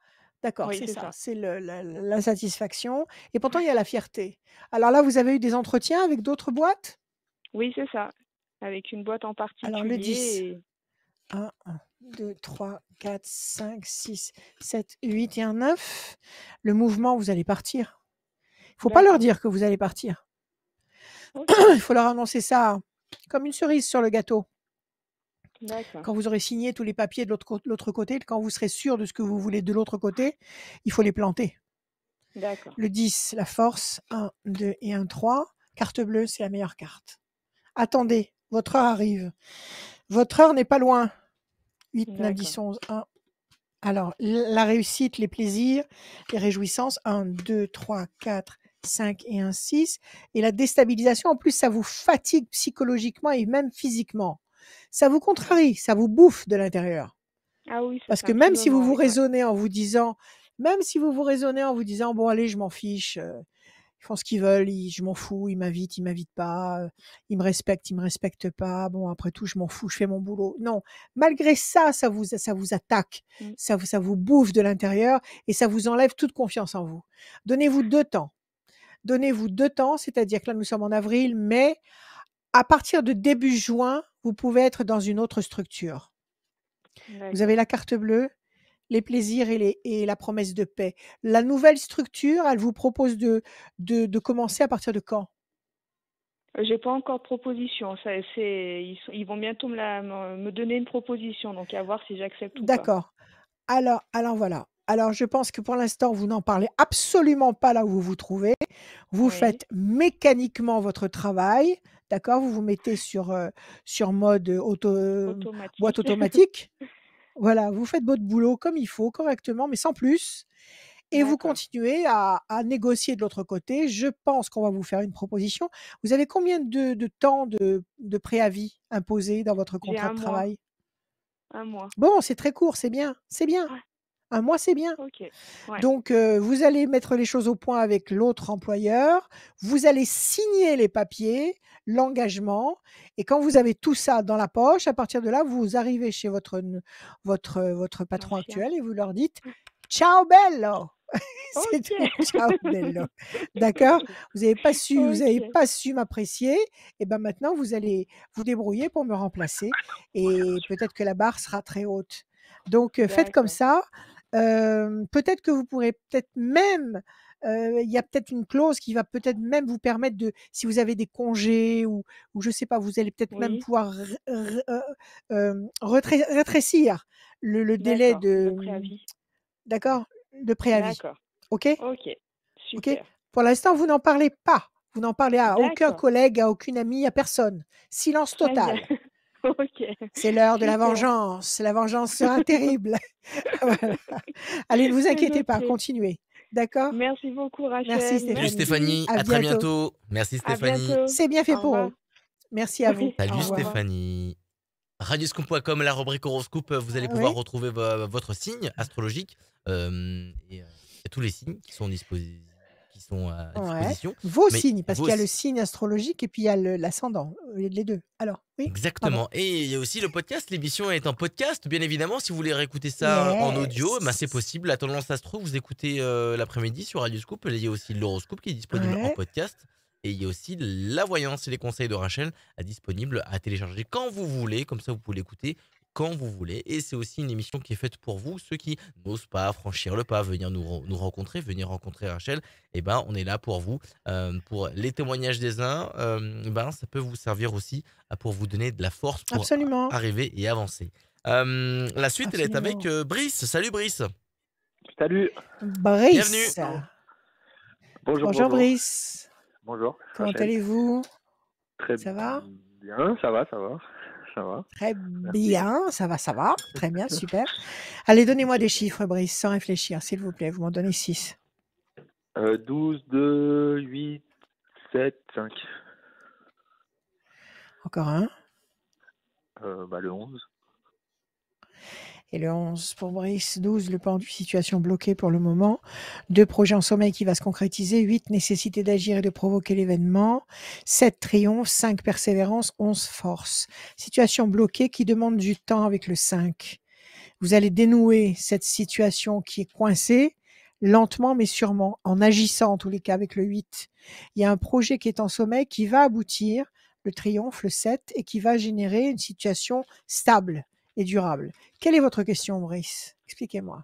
D'accord, Oui, c'est c'est ça, ça. c'est le la l'insatisfaction et pourtant il y a la fierté. Alors là, vous avez eu des entretiens avec d'autres boîtes? Oui, c'est ça. Avec une boîte en Alors le 10. particulier 1, 2, 3, 4, 5, 6, 7, 8 et un 9. Le mouvement, vous allez partir. Il faut pas leur D'accord. dire que vous allez partir. OK. Il faut leur annoncer ça comme une cerise sur le gâteau. D'accord. Quand vous aurez signé tous les papiers de l'autre côté, quand vous serez sûr de ce que vous voulez de l'autre côté, il faut les planter. D'accord. Le 10, la force, 1, 2 et 1, 3. Carte bleue, c'est la meilleure carte. Attendez, votre heure arrive. Votre heure n'est pas loin. 8, 9, 10, D'accord. 11, 1. Alors, la réussite, les plaisirs, les réjouissances, 1, 2, 3, 4, 5 et un 6. Et la déstabilisation, en plus, ça vous fatigue psychologiquement et même physiquement. Ça vous contrarie, ça vous bouffe de l'intérieur. Ah oui, ça Parce fait que un petit même si vous moment, vous oui, ouais. raisonnez en vous disant, bon allez, je m'en fiche, ils font ce qu'ils veulent, je m'en fous, ils m'invitent pas, ils me respectent pas, bon après tout, je m'en fous, je fais mon boulot. Non, malgré ça, ça vous attaque, Mmh. ça vous bouffe de l'intérieur et ça vous enlève toute confiance en vous. Donnez-vous 2 temps. Donnez-vous 2 temps, c'est-à-dire que là, nous sommes en avril, mai. À partir de début juin, vous pouvez être dans une autre structure. Vous D'accord. avez la carte bleue, les plaisirs et la promesse de paix. La nouvelle structure, elle vous propose de commencer à partir de quand? J'ai pas encore de proposition. Ils vont bientôt me donner une proposition, donc à voir si j'accepte ou pas. D'accord. Alors voilà. Alors je pense que pour l'instant, vous n'en parlez absolument pas là où vous vous trouvez. Vous Oui, faites mécaniquement votre travail, d'accord? Vous vous mettez sur mode, boîte automatique. automatique. Voilà, vous faites votre boulot comme il faut, correctement, mais sans plus et vous D'accord. continuez à négocier de l'autre côté. Je pense qu'on va vous faire une proposition. Vous avez combien de temps de préavis imposé dans votre J'ai contrat un de mois. travail? 1 mois. Bon, c'est très court, c'est bien, c'est bien. Ouais. Un mois, c'est bien. OK. Ouais. Donc, vous allez mettre les choses au point avec l'autre employeur. Vous allez signer les papiers, l'engagement et quand vous avez tout ça dans la poche, à partir de là, vous arrivez chez votre patron Ancien. actuel et vous leur dites: «Ciao bello!» C'est OK. tout. Ciao bello. D'accord? Vous avez OK. pas su m'apprécier et ben, maintenant vous allez vous débrouiller pour me remplacer et peut-être que la barre sera très haute. Donc, faites comme D'accord. ça. Peut-être que vous pourrez peut-être même, il y a peut-être une clause qui va peut-être même vous permettre de si vous avez des congés ou je sais pas, vous allez peut-être même Oui. pouvoir rétrécir le délai D'accord. de De préavis. d'accord? De préavis. D'accord. OK? OK. OK? Super. Pour l'instant, vous n'en parlez pas. Vous n'en parlez à aucun D'accord. collègue, à aucune amie, à personne. Silence Très bien. total. OK. C'est l'heure de la Super. vengeance. La vengeance sera terrible. Voilà. Allez, ne vous C'est inquiétez pas, noté. continuez. D'accord? Merci beaucoup, Merci Rachel. Salut Stéphanie. Merci. Stéphanie, À à très bientôt. bientôt. Merci À Stéphanie. bientôt. C'est bien fait Au pour revoir. eux. Merci à vous. Oui. Au Salut Au revoir. revoir. Stéphanie. Radioscoop.com, la rubrique horoscope, vous allez pouvoir Oui. retrouver votre signe astrologique et tous les signes qui sont, qui sont à Ouais. disposition. Vos Mais signes, parce vos qu'il y a le signes. signe astrologique et puis il y a l'ascendant, les 2. Alors, oui? Pardon. Exactement. Et il y a aussi le podcast. L'émission est en podcast, bien évidemment. Si vous voulez réécouter ça en audio, c'est Yes. possible. La tendance astro, vous écoutez l'après-midi sur Radioscoop. Il y a aussi l'horoscope qui est disponible en Ouais. podcast. Et il y a aussi la voyance et les conseils de Rachel disponibles à télécharger quand vous voulez. Comme ça, vous pouvez l'écouter quand vous voulez. Et c'est aussi une émission qui est faite pour vous, ceux qui n'osent pas franchir le pas, venir nous rencontrer, venir rencontrer Rachel. Eh ben, on est là pour vous. Pour les témoignages des uns, ben, ça peut vous servir aussi pour vous donner de la force pour Absolument. arriver et avancer. La suite, elle est avec Absolument. Brice. Salut Brice. Salut. Bienvenue. Brice. Bonjour, Bonjour bonjour. Brice. Bonjour, Comment Rachel. allez-vous? Très Ça va? bien, ça va, ça va. Ça va. Très Merci. bien, ça va, ça va. Très bien, super. Allez, donnez-moi des chiffres, Brice, sans réfléchir, s'il vous plaît. Vous m'en donnez 6. 12, 2, 8, 7, 5. Encore un. Le 11. Et le 11 pour Brice. 12, le pendu, situation bloquée pour le moment. 2, projet en sommeil qui va se concrétiser. 8, nécessité d'agir et de provoquer l'événement. 7, triomphe. 5, persévérance. 11, force. Situation bloquée qui demande du temps avec le 5. Vous allez dénouer cette situation qui est coincée, lentement mais sûrement, en agissant en tous les cas avec le 8. Il y a un projet qui est en sommeil qui va aboutir, le triomphe, le 7, et qui va générer une situation stable et durable. Quelle est votre question, Brice? Expliquez-moi.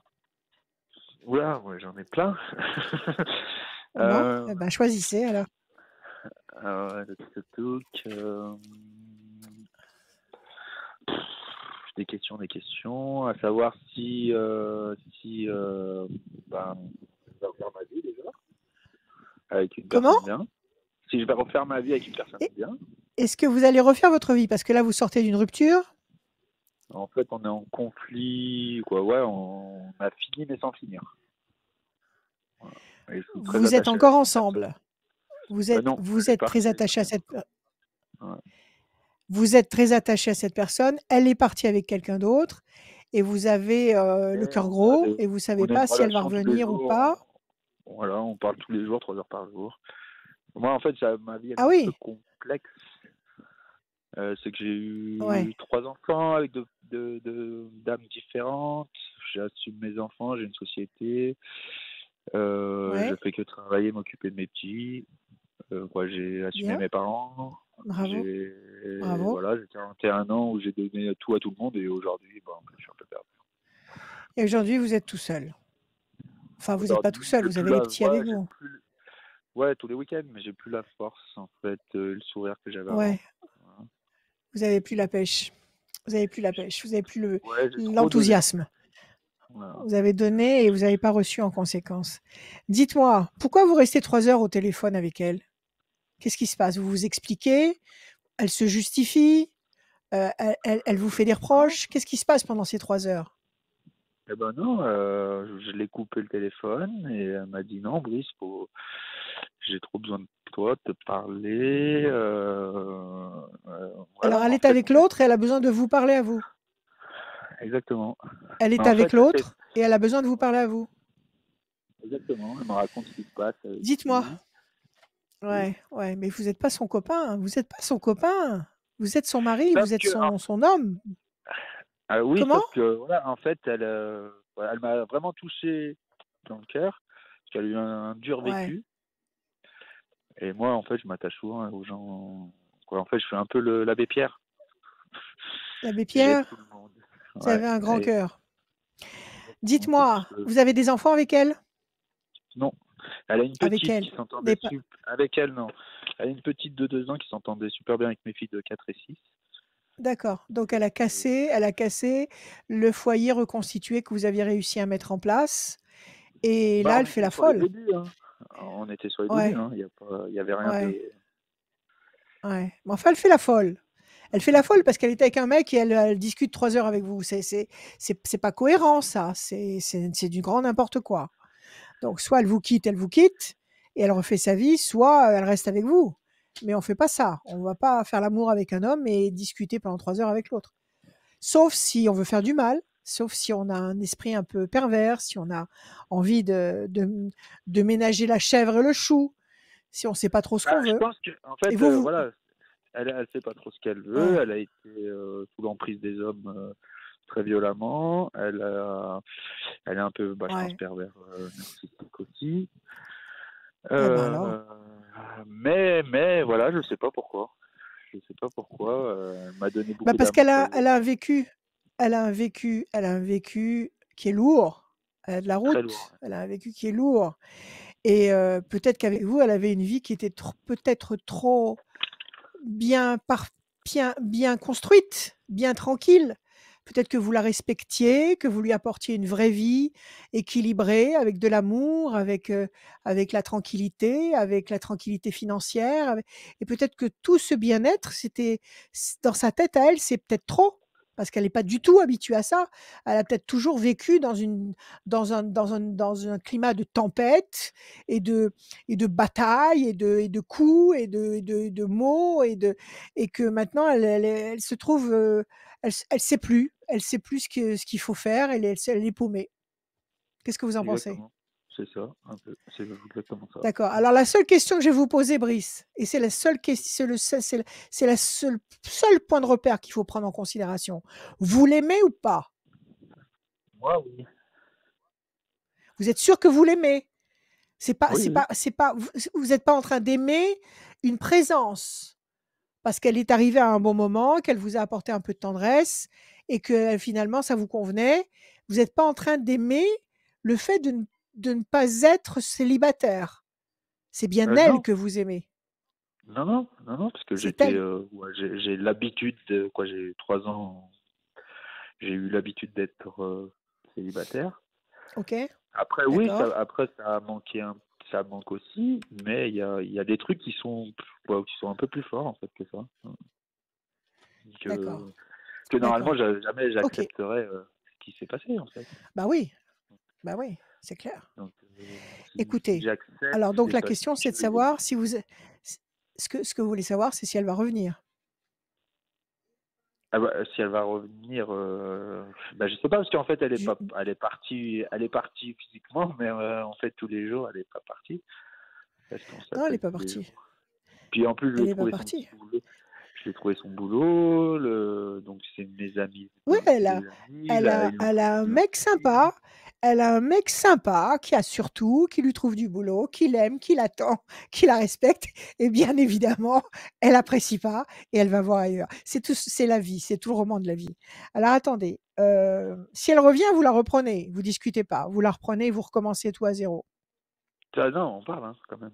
Oula, ouais, j'en ai plein. Bon, choisissez alors. Des questions. À savoir si je vais refaire ma vie déjà avec une Comment? personne bien. Si je vais refaire ma vie avec une personne bien. Est-ce que vous allez refaire votre vie? Parce que là, vous sortez d'une rupture. En fait, on est en conflit, quoi. Ouais, on a fini mais sans finir. Voilà. Vous êtes encore ensemble. Vous êtes, non, vous êtes très attaché à cette Ouais. Vous êtes très attaché à cette personne, elle est partie avec quelqu'un d'autre et vous avez le cœur gros et vous savez pas si elle va revenir ou pas. Voilà, on parle tous les jours, 3 heures par jour. Moi, en fait, ma vie elle est un peu complexe. C'est que j'ai eu 3 enfants avec de dames différentes. J'assume mes enfants, j'ai une société. Je fais que travailler, m'occuper de mes petits. J'ai assumé mes parents. Bravo. Voilà, j'ai 41 ans où j'ai donné tout à tout le monde et aujourd'hui, je suis un peu perdu. Et aujourd'hui, vous êtes tout seul. Enfin, vous n'êtes pas tout seul, vous avez les petits avec vous. Ouais, tous les week-ends, mais j'ai plus la force, en fait, le sourire que j'avais avant. Voilà. Vous n'avez plus la pêche. Vous n'avez plus la pêche. Vous n'avez plus l'enthousiasme. Voilà. Vous avez donné et vous n'avez pas reçu en conséquence. Dites-moi, pourquoi vous restez 3 heures au téléphone avec elle? Qu'est-ce qui se passe? Vous vous expliquez? Elle se justifie? Elle vous fait des reproches? Qu'est-ce qui se passe pendant ces 3 heures? Eh ben non, je l'ai coupé le téléphone et elle m'a dit non, Brice, j'ai trop besoin de toi, de te parler. Alors elle est avec l'autre et elle a besoin de vous parler à vous. Exactement. Elle est avec l'autre Et elle a besoin de vous parler à vous. Exactement, elle me raconte ce qui se passe avec Dites-moi. lui. Ouais, mais vous n'êtes pas son copain. Vous n'êtes pas son copain. Vous êtes son mari, Sauf vous êtes que, son homme. oui, Comment? sauf que, voilà, en fait, elle m'a vraiment touché dans le cœur, parce qu'elle a eu un dur Ouais. vécu. Et moi, en fait, je m'attache souvent aux gens. En fait, je suis un peu l'abbé Pierre. L'abbé J'aide Pierre, tout le monde. vous avez un grand Et cœur. exactement, Dites-moi, parce que- vous avez des enfants avec elle? non, elle a une Avec petite elle. qui s'entendait Des pa- avec elle, non. Elle a une petite de 2 ans qui s'entendait super bien avec mes filles de 4 et 6. D'accord. Donc elle a cassé le foyer reconstitué que vous aviez réussi à mettre en place. Et Bah, là, on elle fait était la sur les folle. débuts, hein. On était sur les débuts, Ouais, hein. Il y avait rien ouais, de. ouais. Mais enfin, elle fait la folle. Elle fait la folle parce qu'elle était avec un mec et elle discute 3 heures avec vous. C'est pas cohérent, ça. C'est du grand n'importe quoi. Donc, soit elle vous quitte et elle refait sa vie, soit elle reste avec vous. Mais on fait pas ça. On va pas faire l'amour avec un homme et discuter pendant 3 heures avec l'autre. Sauf si on veut faire du mal, sauf si on a un esprit un peu pervers, si on a envie de ménager la chèvre et le chou, si on sait pas trop ce qu'on Je veut. pense que, en Et fait, vous, voilà, elle sait pas trop ce qu'elle veut. ouais, Elle a été sous l'emprise des hommes très violemment. Elle est un peu, je pense, ouais. pervers narcissique aussi. Eh ben alors. Mais voilà, je sais pas pourquoi. Je sais pas pourquoi. Elle m'a donné Bah beaucoup parce d'amour. elle a un vécu, elle a un vécu qui est lourd. Elle a de la Très lourd. route. Elle a un vécu qui est lourd. Et peut-être qu'avec vous, elle avait une vie qui était peut-être trop bien, bien construite, bien tranquille. Peut-être que vous la respectiez, que vous lui apportiez une vraie vie équilibrée, avec de l'amour, avec la tranquillité financière. Et peut-être que tout ce bien-être, dans sa tête à elle, c'est peut-être trop, parce qu'elle n'est pas du tout habituée à ça. Elle a peut-être toujours vécu dans un climat de tempête et de bataille et de coups et de mots et que maintenant elle se trouve, elle sait plus ce qu'il faut faire, elle est paumée. Qu'est-ce que vous en pensez? Exactement. C'est ça, un peu. C'est exactement ça. D'accord. Alors la seule question que je vais vous poser, Brice, et c'est la seule question, c'est la seul point de repère qu'il faut prendre en considération. Vous l'aimez ou pas? Moi, oui. Vous êtes sûr que vous l'aimez? Oui. Vous n'êtes pas en train d'aimer une présence parce qu'elle est arrivée à un bon moment, qu'elle vous a apporté un peu de tendresse et que finalement ça vous convenait. Vous n'êtes pas en train d'aimer le fait de ne pas être célibataire. C'est bien elle Non. que vous aimez. Non, parce que C'est elle. j'ai l'habitude j'ai 3 ans, j'ai eu l'habitude d'être célibataire. Ok, Après, oui, d'accord. ça a manqué ça manque aussi, mais il y a des trucs qui sont un peu plus forts en fait que ça. D'accord. Que normalement, D'accord. jamais Ok. j'accepterais ce qui s'est passé en fait. Bah oui, c'est clair. Donc, si Écoutez, j'accepte, alors donc c'est la parce question c'est de qu'il y a. savoir si vous, ce que vous voulez savoir, c'est si elle va revenir. Ah si elle va revenir, je sais pas parce qu'en fait Je- elle est partie physiquement, mais en fait tous les jours elle est pas partie parce qu'on Non, elle n'est s'appelle pas tous les partie. jours. Puis en plus Elle n'est pas partie. je l'ai trouvé son boulot, donc c'est une de mes amies, Oui, des amis, ils l'ont elle a un ils l'ont mec pris. sympa. Elle a un mec sympa qui lui trouve du boulot, qui l'aime, qui l'attend, qui la respecte. Et bien évidemment, elle apprécie pas et elle va voir ailleurs. C'est la vie, c'est tout le roman de la vie. Alors attendez, si elle revient, vous la reprenez, vous discutez pas, vous la reprenez, vous recommencez tout à zéro. Non, on parle hein, quand même.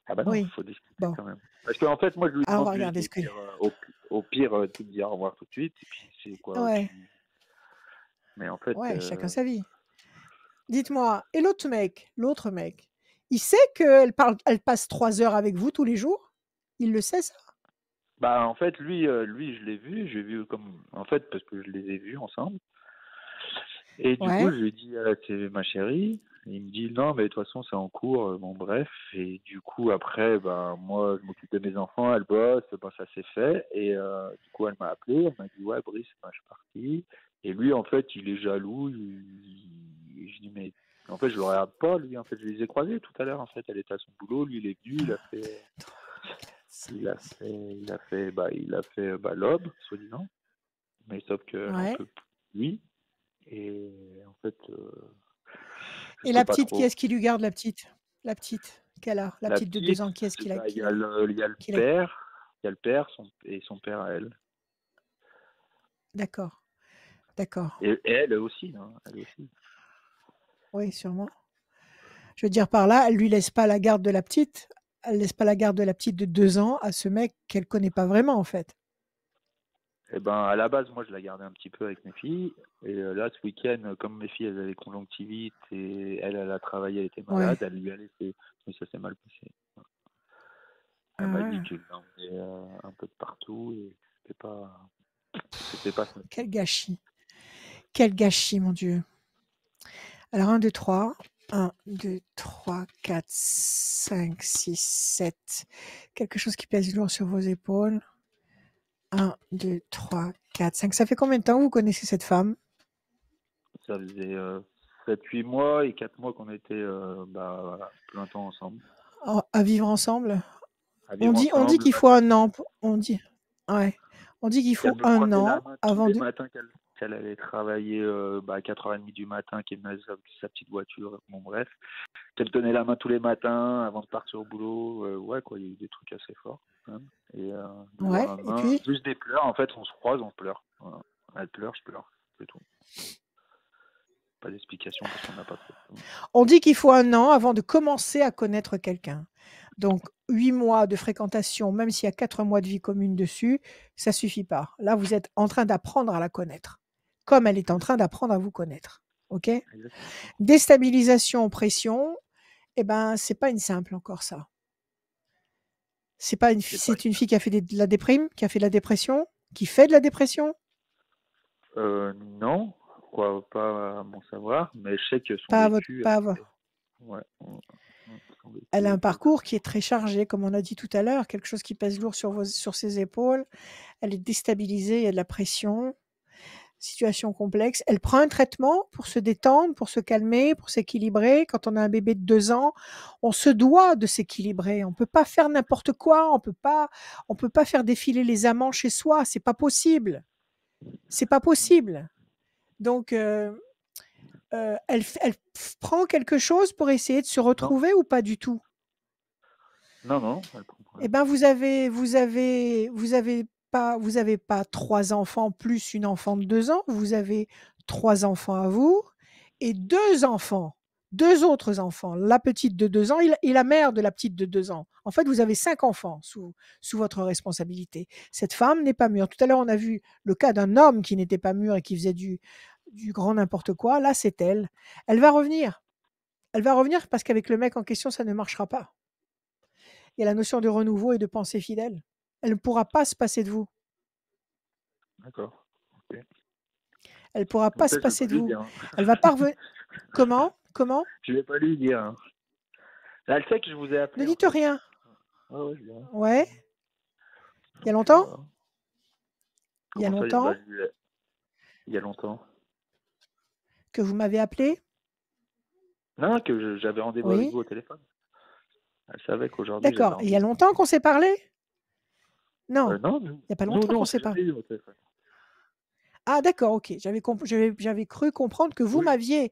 Ah bah non, il Oui. faut discuter Bon, quand même. Parce qu'en fait, moi je lui alors on va demande juste regarder ce que. au pire de me dire au revoir tout de suite, et puis c'est quoi. Ouais, Mais en fait, ouais, chacun sa vie. Dites-moi, et l'autre mec, il sait elle passe 3 heures avec vous tous les jours? Il le sait ça? en fait, lui, j'ai vu comme, en fait, parce que je les ai vus ensemble. Et du coup, Ouais, je lui ai dit, c'est ma chérie. Et il me dit, non, mais de toute façon, c'est en cours. Bon, bref. Et du coup, après, moi, je m'occupe de mes enfants, elle bosse, ça s'est fait. Et du coup, elle m'a appelé, elle m'a dit, ouais, Brice, je suis parti. Et lui, en fait, il est jaloux. Je dis, mais en fait, je le regarde pas, lui. En fait, je les ai croisés tout à l'heure. En fait, elle était à son boulot. Lui, il est venu. Il a fait, 3, 4, 5, il a 6. fait, il a fait l'aube, soi-disant. Mais sauf qu'elle en Ouais. peut plus, lui. Et en fait, je Et sais la pas petite, qui trop. est-ce qui lui garde la petite? La petite qu'elle a, la La petite de 2 petite, ans, qui est-ce qu'il a, bah, il y qu'il a a, le, il y a le qu'il a... père. Il y a le père et son père à elle. D'accord, d'accord. Et elle aussi, hein, elle aussi. Oui, sûrement. Je veux dire par là, elle lui laisse pas la garde de la petite. Elle laisse pas la garde de la petite de 2 ans à ce mec qu'elle connaît pas vraiment, en fait. Eh ben, à la base, moi, je la gardais un petit peu avec mes filles. Et là, ce week-end, comme mes filles, elles avaient conjonctivite et elle a travaillé, elle était malade, Ouais. elle lui a laissé. Mais ça s'est mal passé. Elle m'a dit Ah, qu'il l'emmenait un peu de partout et c'était pas ça. quel gâchis. Quel gâchis, mon Dieu. Alors, 1, 2, 3. 1, 2, 3, 4, 5, 6, 7. Quelque chose qui pèse lourd sur vos épaules. 1, 2, 3, 4, 5. Ça fait combien de temps que vous connaissez cette femme? Ça faisait 7-8 mois et 4 mois qu'on était plein temps ensemble. À vivre ensemble? À On vivre dit ensemble. qu'il faut un an. On dit, ouais. On dit qu'il Qu'elle faut me un prenait la an main tous avant les de. matins qu'elle allait travailler à 4h30 du matin, qu'elle venait avec sa petite voiture, bon bref. Qu'elle tenait la main tous les matins avant de partir au boulot. Ouais, quoi, il y a eu des trucs assez forts. Hein. Et du jour au Ouais, et lendemain, puis juste des pleurs. En fait, on se croise, on pleure. Voilà. Elle pleure, je pleure. C'est tout. Pas d'explication parce qu'on n'a pas trop. on dit qu'il faut un an avant de commencer à connaître quelqu'un. Donc, 8 mois de fréquentation, même s'il y a 4 mois de vie commune dessus, ça suffit pas. Là, vous êtes en train d'apprendre à la connaître, comme elle est en train d'apprendre à vous connaître. OK? Exactement. Déstabilisation, pression, eh ben, c'est pas une simple encore ça. C'est une fille qui a fait de la déprime, qui a fait de la dépression, qui fait de la dépression? Non, quoi, pas à mon savoir, mais je sais que son Pas à votre, vécu. pas à vo- Ouais, son vécu Elle a un était- parcours qui est très chargé, comme on a dit tout à l'heure, quelque chose qui pèse lourd sur ses épaules. Elle est déstabilisée, il y a de la pression, situation complexe. Elle prend un traitement pour se détendre, pour se calmer, pour s'équilibrer. Quand on a un bébé de 2 ans, on se doit de s'équilibrer. On peut pas faire n'importe quoi. On peut pas faire défiler les amants chez soi. C'est pas possible. C'est pas possible. Donc, elle prend quelque chose pour essayer de se retrouver ou pas du tout? Non, elle prend pas. Eh ben, vous avez pas 3 enfants plus une enfant de 2 ans, vous avez 3 enfants à vous et 2 enfants, 2 autres enfants, la petite de 2 ans et la mère de la petite de 2 ans. En fait, vous avez 5 enfants sous votre responsabilité. Cette femme n'est pas mûre. Tout à l'heure, on a vu le cas d'un homme qui n'était pas mûr et qui faisait du grand n'importe quoi. Là, c'est elle. Elle va revenir. Elle va revenir parce qu'avec le mec en question, ça ne marchera pas. Il y a la notion de renouveau et de pensée fidèle. Elle ne pourra pas se passer de vous. D'accord. Ok. Elle ne pourra pas Donc ça, se je vais passer pas de lui vous. dire. Hein. Elle va pas revenir. Comment? Je vais pas lui dire. Hein. Là, elle sait que je vous ai Ne appelé. dites En fait. rien. Ouais, je dirais. Ouais. Il y a Donc, longtemps? voilà. Il y a Comment ça, longtemps il y a longtemps. que vous m'avez appelé? Non, que j'avais rendez-vous avec Oui. vous au téléphone. Elle savait qu'aujourd'hui j'avais D'accord. Et il y a rendez-vous. longtemps qu'on s'est parlé? Non. Non, Il n'y a pas longtemps qu'on on s'est s'est parlé. jamais eu au téléphone. Ah, d'accord, ok. J'avais cru comprendre que vous Oui. m'aviez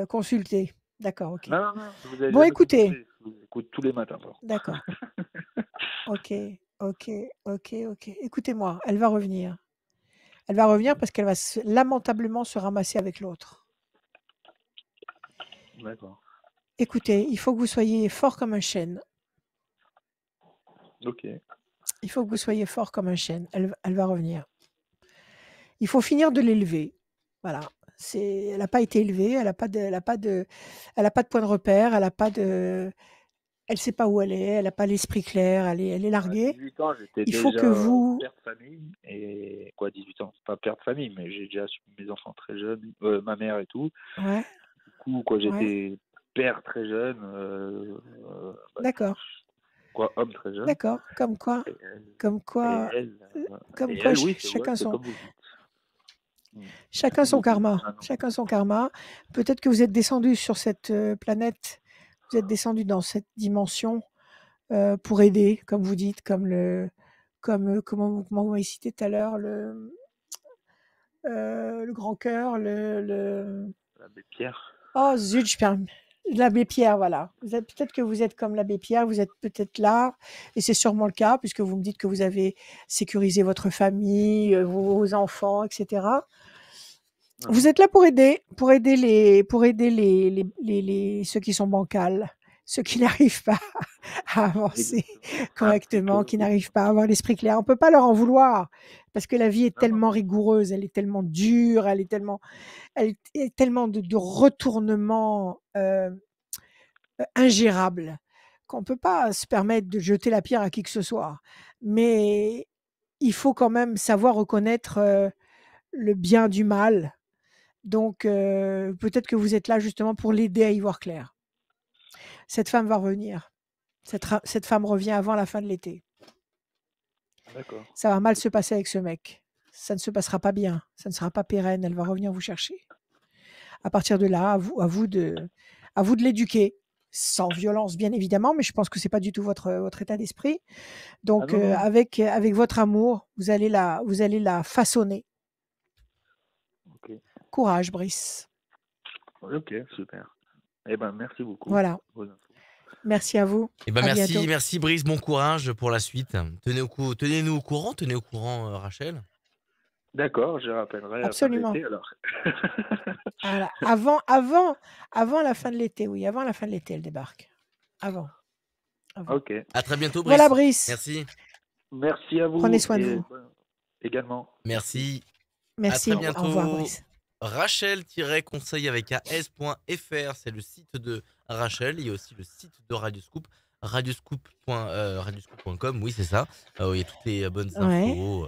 consulté. D'accord, ok. Non, je vous ai Bon, jamais écoutez. consulté. Je vous écoute tous les matins. D'accord. Ok. Écoutez-moi, elle va revenir. Elle va revenir parce qu'elle va lamentablement se ramasser avec l'autre. D'accord. Écoutez, il faut que vous soyez fort comme un chêne. Ok. Il faut que vous soyez fort comme un chêne. Elle va revenir. Il faut finir de l'élever. Voilà. Elle n'a pas été élevée, elle n'a pas de point de repère, elle sait pas où elle n'a pas l'esprit clair, elle est À larguée. 18 ans, j'étais Il faut déjà que vous... père de famille. Et quoi, 18 ans? Pas père de famille, mais j'ai déjà assumé mes enfants très jeunes, ma mère et tout. Ouais. Du coup, quoi, Ouais. j'étais père très jeune. D'accord. Quoi, homme très jeune. D'accord. Comme quoi, Et elle, oui, chacun c'est son. comme vous dites. Chacun Merci son beaucoup. karma. Ah non. Chacun son karma. Peut-être que vous êtes descendu sur cette planète, vous êtes descendu dans cette dimension pour aider, comme vous dites, comment vous m'avez cité tout à l'heure, le grand cœur, L'abbé Pierre. Oh zut, l'abbé Pierre, voilà. Peut-être que vous êtes comme l'abbé Pierre, vous êtes peut-être là, et c'est sûrement le cas, puisque vous me dites que vous avez sécurisé votre famille, vos enfants, etc. Vous êtes là pour aider ceux qui sont bancals, ceux qui n'arrivent pas à avancer correctement, qui n'arrivent pas à avoir l'esprit clair. On ne peut pas leur en vouloir, parce que la vie est tellement rigoureuse, elle est tellement dure, elle est tellement de retournements ingérables qu'on ne peut pas se permettre de jeter la pierre à qui que ce soit. Mais il faut quand même savoir reconnaître le bien du mal. Donc, peut-être que vous êtes là justement pour l'aider à y voir clair. Cette femme va revenir. Cette femme revient avant la fin de l'été. D'accord. Ça va mal se passer avec ce mec. Ça ne se passera pas bien. Ça ne sera pas pérenne. Elle va revenir vous chercher. À partir de là, à vous de l'éduquer. Sans violence, bien évidemment, mais je pense que ce n'est pas du tout votre état d'esprit. Donc, non. avec votre amour, vous allez la façonner. Ok. Courage, Brice. Ok, super. Eh ben, merci beaucoup. Voilà. Merci à vous. Eh ben À bientôt. merci Brice, bon courage pour la suite. Tenez-nous au courant, Rachel. D'accord, je rappellerai Absolument. à l'été alors. Voilà. Avant la fin de l'été, oui. Avant la fin de l'été, elle débarque. Avant. Ok. À très bientôt, Brice. Voilà, Brice. Merci. Merci à vous. Prenez soin de vous. Également. Merci. Merci. À très bientôt. Au revoir, Brice. Rachel-conseil avec as.fr, c'est le site de Rachel. Il y a aussi le site de Radioscoop, radioscoop.com, oui, c'est ça. Il y a toutes les bonnes infos.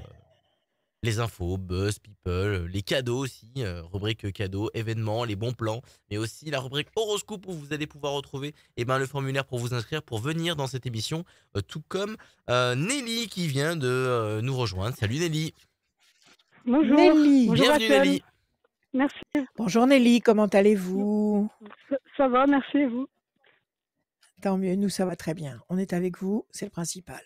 Les infos, buzz, people, les cadeaux aussi, rubrique cadeaux, événements, les bons plans, mais aussi la rubrique horoscope où vous allez pouvoir retrouver le formulaire pour vous inscrire pour venir dans cette émission, tout comme Nelly qui vient de nous rejoindre. Salut Nelly. Bonjour. Nelly. Bonjour, bienvenue Rachel. Nelly. Merci. Bonjour Nelly, comment allez-vous? Ça va, merci et vous? Tant mieux, nous ça va très bien. On est avec vous, c'est le principal.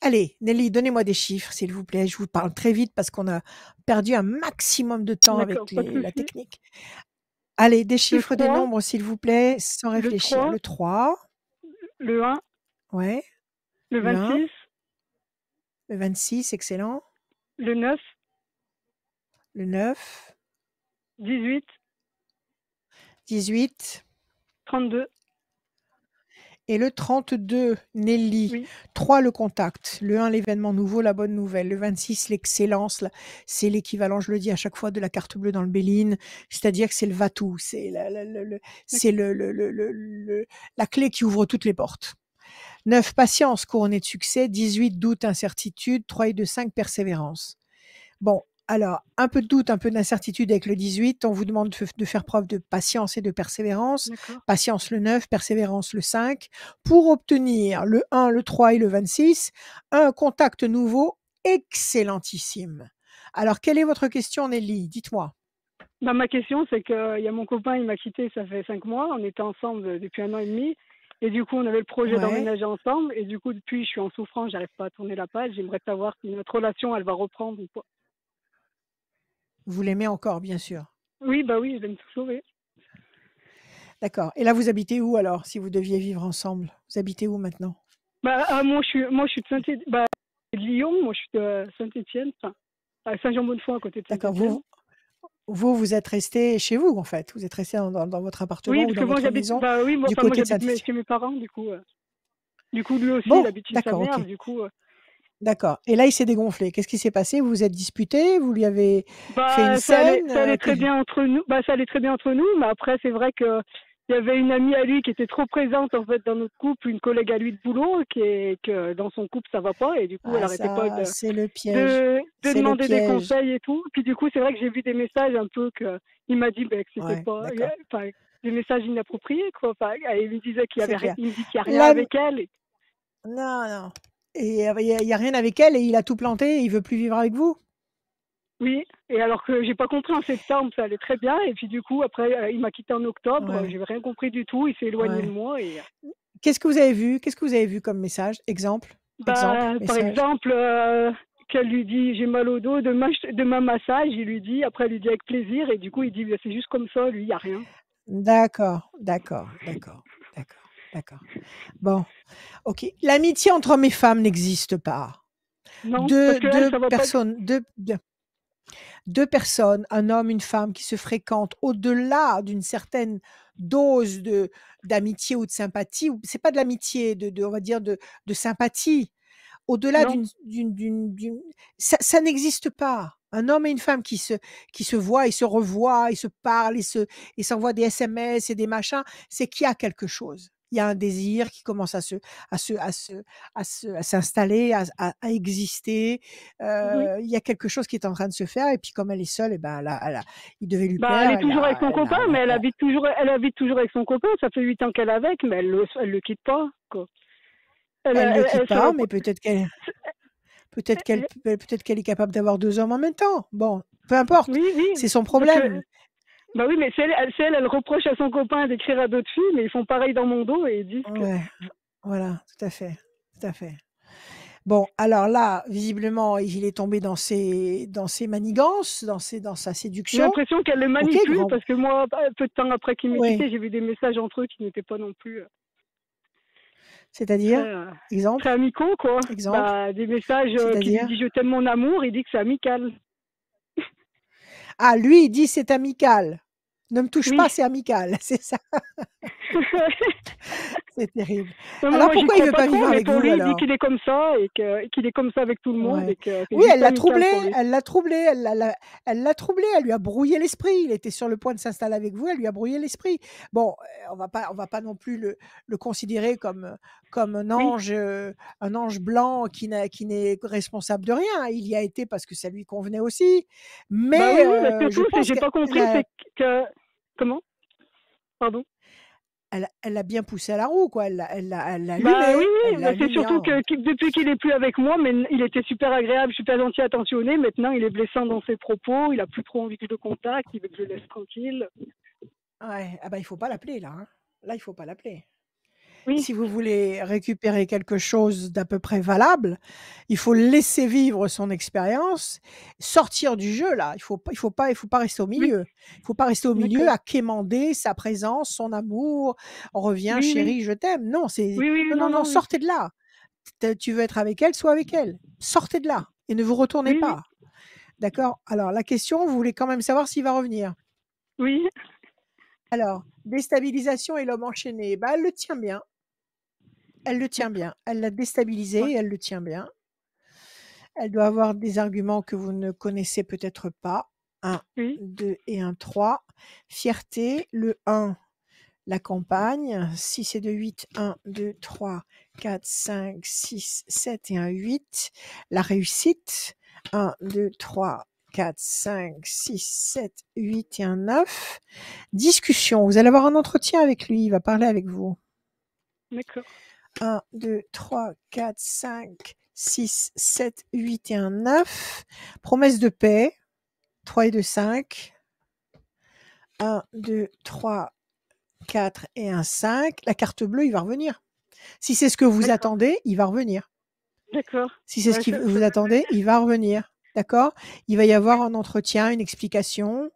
Allez, Nelly, donnez-moi des chiffres, s'il vous plaît. Je vous parle très vite parce qu'on a perdu un maximum de temps avec la technique. Allez, des chiffres, des nombres, s'il vous plaît, sans réfléchir. Le 3. Le 1. Ouais. Le 26. Le 26, excellent. Le 9. Le 9. 18. 18. 32. Et le 32, Nelly. Oui. 3, le contact. Le 1, l'événement nouveau, la bonne nouvelle. Le 26, l'excellence. C'est l'équivalent, je le dis à chaque fois, de la carte bleue dans le Béline. C'est-à-dire que c'est le va-tout. C'est la clé qui ouvre toutes les portes. 9, patience, couronnée de succès. 18, doute, incertitude. 3 et 2, 5, persévérance. Bon, alors, un peu de doute, un peu d'incertitude avec le 18. On vous demande de faire preuve de patience et de persévérance. Patience le 9, persévérance le 5. Pour obtenir le 1, le 3 et le 26, un contact nouveau excellentissime. Alors, quelle est votre question, Nelly? Dites-moi. Ma question, c'est qu'il y a mon copain, il m'a quitté, ça fait 5 mois. On était ensemble depuis 1 an et demi. Et du coup, on avait le projet d'emménager ensemble. Et du coup, depuis, je suis en souffrance, j'arrive pas à tourner la page. J'aimerais savoir si notre relation, elle va reprendre ou pas. Vous l'aimez encore, bien sûr. Oui, oui, je l'aime toujours, oui. D'accord. Et là, vous habitez où alors, si vous deviez vivre ensemble? Vous habitez où maintenant? Moi, je suis de de Lyon, moi, je suis de Saint-Étienne, à Saint-Jean-Bonnefoy, à côté de Saint-Étienne. D'accord. Vous êtes resté chez vous, en fait. Vous êtes resté dans votre appartement ou dans votre maison du côté de Saint-Étienne. Chez mes parents, du coup. Du coup, lui aussi, il habite chez sa mère, du coup. D'accord. Et là, il s'est dégonflé. Qu'est-ce qui s'est passé? Vous vous êtes disputés? Vous lui avez fait une scène? Ça allait très bien entre nous. Ça allait très bien entre nous, mais après, c'est vrai que il y avait une amie à lui qui était trop présente en fait dans notre couple, une collègue à lui de boulot, que dans son couple ça va pas, et du coup elle arrêtait pas de demander des conseils et tout. Puis du coup, c'est vrai que j'ai vu des messages un peu que il m'a dit que c'était pas, des messages inappropriés quoi. Il me disait qu'il y avait, il me dit qu'il y a rien avec elle. Non. Et il y a rien avec elle et il a tout planté. Et il veut plus vivre avec vous? Oui, et alors que j'ai pas compris en septembre, ça allait très bien. Et puis du coup, après, il m'a quitté en octobre. Ouais, J'avais rien compris du tout. Il s'est éloigné de ouais. moi. Et Qu'est-ce que vous avez vu? Qu'est-ce que vous avez vu comme message? Exemple, par message. exemple, qu'elle lui dit j'ai mal au dos, demain massage. Il lui dit, après elle lui dit avec plaisir. Et du coup, il dit bah, c'est juste comme ça. Lui, il y a rien. D'accord, d'accord, d'accord, d'accord, d'accord. Bon, ok. L'amitié entre hommes et femmes n'existe pas. Non, parce que elle, ça va pas. Deux personnes, un homme, une femme qui se fréquentent au-delà d'une certaine dose d'amitié ou de sympathie, c'est pas de l'amitié, on va dire de sympathie, au-delà Non. ça n'existe pas. Un homme et une femme qui se voient, ils se revoient, ils se parlent, ils s'envoient des SMS et des machins, c'est qu'il y a quelque chose. Il y a un désir qui commence à s'installer, à exister. Il y a quelque chose qui est en train de se faire. Et puis, comme elle est seule, et ben, il devait lui Bah, elle plaire. est toujours avec son copain, mais elle habite toujours avec son copain. Ça fait 8 ans qu'elle est avec, mais elle le quitte pas, quoi. Elle le quitte pas, mais peut-être qu'elle est capable d'avoir 2 hommes en même temps. Bon, peu importe. Oui, oui. C'est son problème. Bah oui, mais elle reproche à son copain d'écrire à d'autres filles, mais ils font pareil dans mon dos et ils disent que... Ouais, voilà, tout à fait, tout à fait. Bon, alors là, visiblement, il est tombé dans ses manigances, dans sa J'ai séduction. l'impression qu'elle le manipule, parce que moi, peu de temps après qu'il m'ait quitté, j'ai vu des messages entre eux qui n'étaient pas non plus... C'est-à-dire, exemple, très amicaux, quoi. exemple, bah, des messages qui lui disent « je t'aime mon amour », il dit que c'est amical. Ah, lui, il dit c'est amical. Ne me touche pas, c'est amical, c'est ça. C'est terrible. Non, alors moi, pourquoi il veut pas vivre avec vous lui, alors? Il dit qu'il est comme ça et qu'il est comme ça avec tout le monde. Et que oui, elle l'a troublé, elle l'a troublé, elle lui a brouillé l'esprit. Il était sur le point de s'installer avec vous, elle lui a brouillé l'esprit. Bon, on va pas non plus le considérer comme un ange blanc qui n'est responsable de rien. Il y a été parce que ça lui convenait aussi. Mais bah oui, mais je pense j'ai pas compris, c'est que comment? Pardon? Elle l'a bien poussé à la roue, quoi. Elle l'a allumé. Bah oui, c'est surtout que depuis qu'il est plus avec moi, mais il était super agréable, super gentil, attentionné. Maintenant, il est blessant dans ses propos. Il a plus trop envie que je le contacte. Il veut que je le laisse tranquille. Ouais, ah bah il faut pas l'appeler là. Hein. Là, il faut pas l'appeler. Oui. Si vous voulez récupérer quelque chose d'à peu près valable, il faut laisser vivre son expérience, sortir du jeu là. Il faut pas rester au milieu. Il faut pas rester au milieu à quémander sa présence, son amour. On revient, chérie, je t'aime. Non, c'est non, sortez de là. Tu veux être avec elle, sois avec elle. Sortez de là et ne vous retournez pas. D'accord? Alors la question, vous voulez quand même savoir s'il va revenir. Oui. Alors, déstabilisation et l'homme enchaîné, bah elle le tient bien. Elle le tient bien. Elle l'a déstabilisé et elle le tient bien. Elle doit avoir des arguments que vous ne connaissez peut-être pas. 1, 2 et 1, 3. Fierté, le 1 l'accompagne. 6 et 2, 8. 1, 2, 3, 4, 5, 6, 7 et 1, 8. La réussite. 1, 2, 3, 4, 5, 6, 7, 8 et 1, 9. Discussion. Vous allez avoir un entretien avec lui. Il va parler avec vous. D'accord. 1, 2, 3, 4, 5, 6, 7, 8 et 1, 9. Promesse de paix. 3 et 2, 5. 1, 2, 3, 4 et 1, 5. La carte bleue, il va revenir. Si c'est ce que vous attendez, il va revenir. D'accord. Si c'est ce que vous attendez, il va revenir. D'accord? Il va y avoir un entretien, une explication.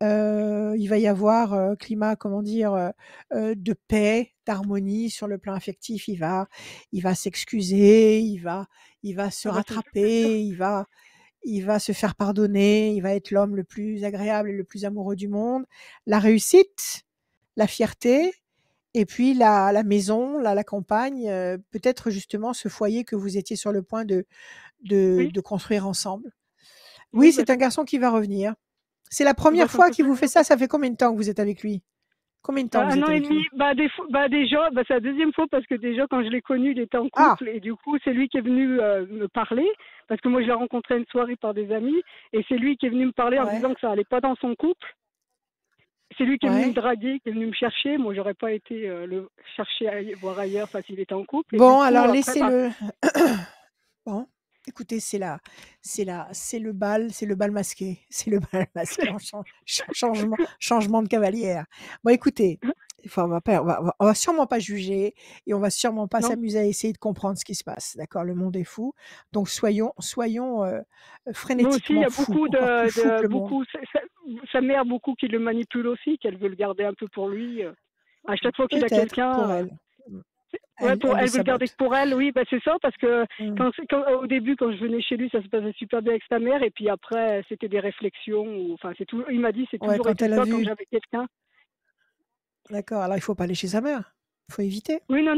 Il va y avoir climat, de paix, d'harmonie sur le plan affectif. Il va s'excuser, il va se rattraper, il va se faire pardonner, il va être l'homme le plus agréable et le plus amoureux du monde. La réussite, la fierté, et puis la maison, la campagne, peut-être justement ce foyer que vous étiez sur le point de construire ensemble. Oui, c'est un garçon qui va revenir. C'est la première fois qu'il vous fait ça. Ça fait combien de temps que vous êtes avec lui? Combien de temps vous êtes avec lui? Déjà, c'est la deuxième fois parce que déjà quand je l'ai connu, il était en couple et du coup c'est lui qui est venu me parler parce que moi je l'ai rencontré une soirée par des amis et c'est lui qui est venu me parler en disant que ça allait pas dans son couple. C'est lui qui est venu me draguer, qui est venu me chercher. Moi, j'aurais pas été le chercher voir ailleurs s'il était en couple. Bon, alors laissez-le. Bon. Écoutez, c'est le bal masqué. C'est le bal masqué en changement de cavalière. Bon, écoutez, enfin, on va sûrement pas juger et on va sûrement pas Non. s'amuser à essayer de comprendre ce qui se passe. D'accord? Le monde est fou. Donc, soyons Mais aussi, il y frénétiquement a fous, beaucoup encore plus fous que le monde. beaucoup, sa mère, beaucoup qui le manipule aussi, qu'elle veut le garder un peu pour lui. À chaque fois qu'il a Peut-être pour quelqu'un, elle. ouais, Elle le elle veut le garder sabote. pour elle, oui, bah c'est ça, parce que Mmh. au début, quand je venais chez lui, ça se passait super bien avec sa mère, et puis après, c'était des réflexions, enfin, il m'a dit, c'est Ouais, toujours quand été elle a ça quand vu. j'avais quelqu'un. D'accord, alors il faut pas aller chez sa mère. Il faut éviter. Oui, non,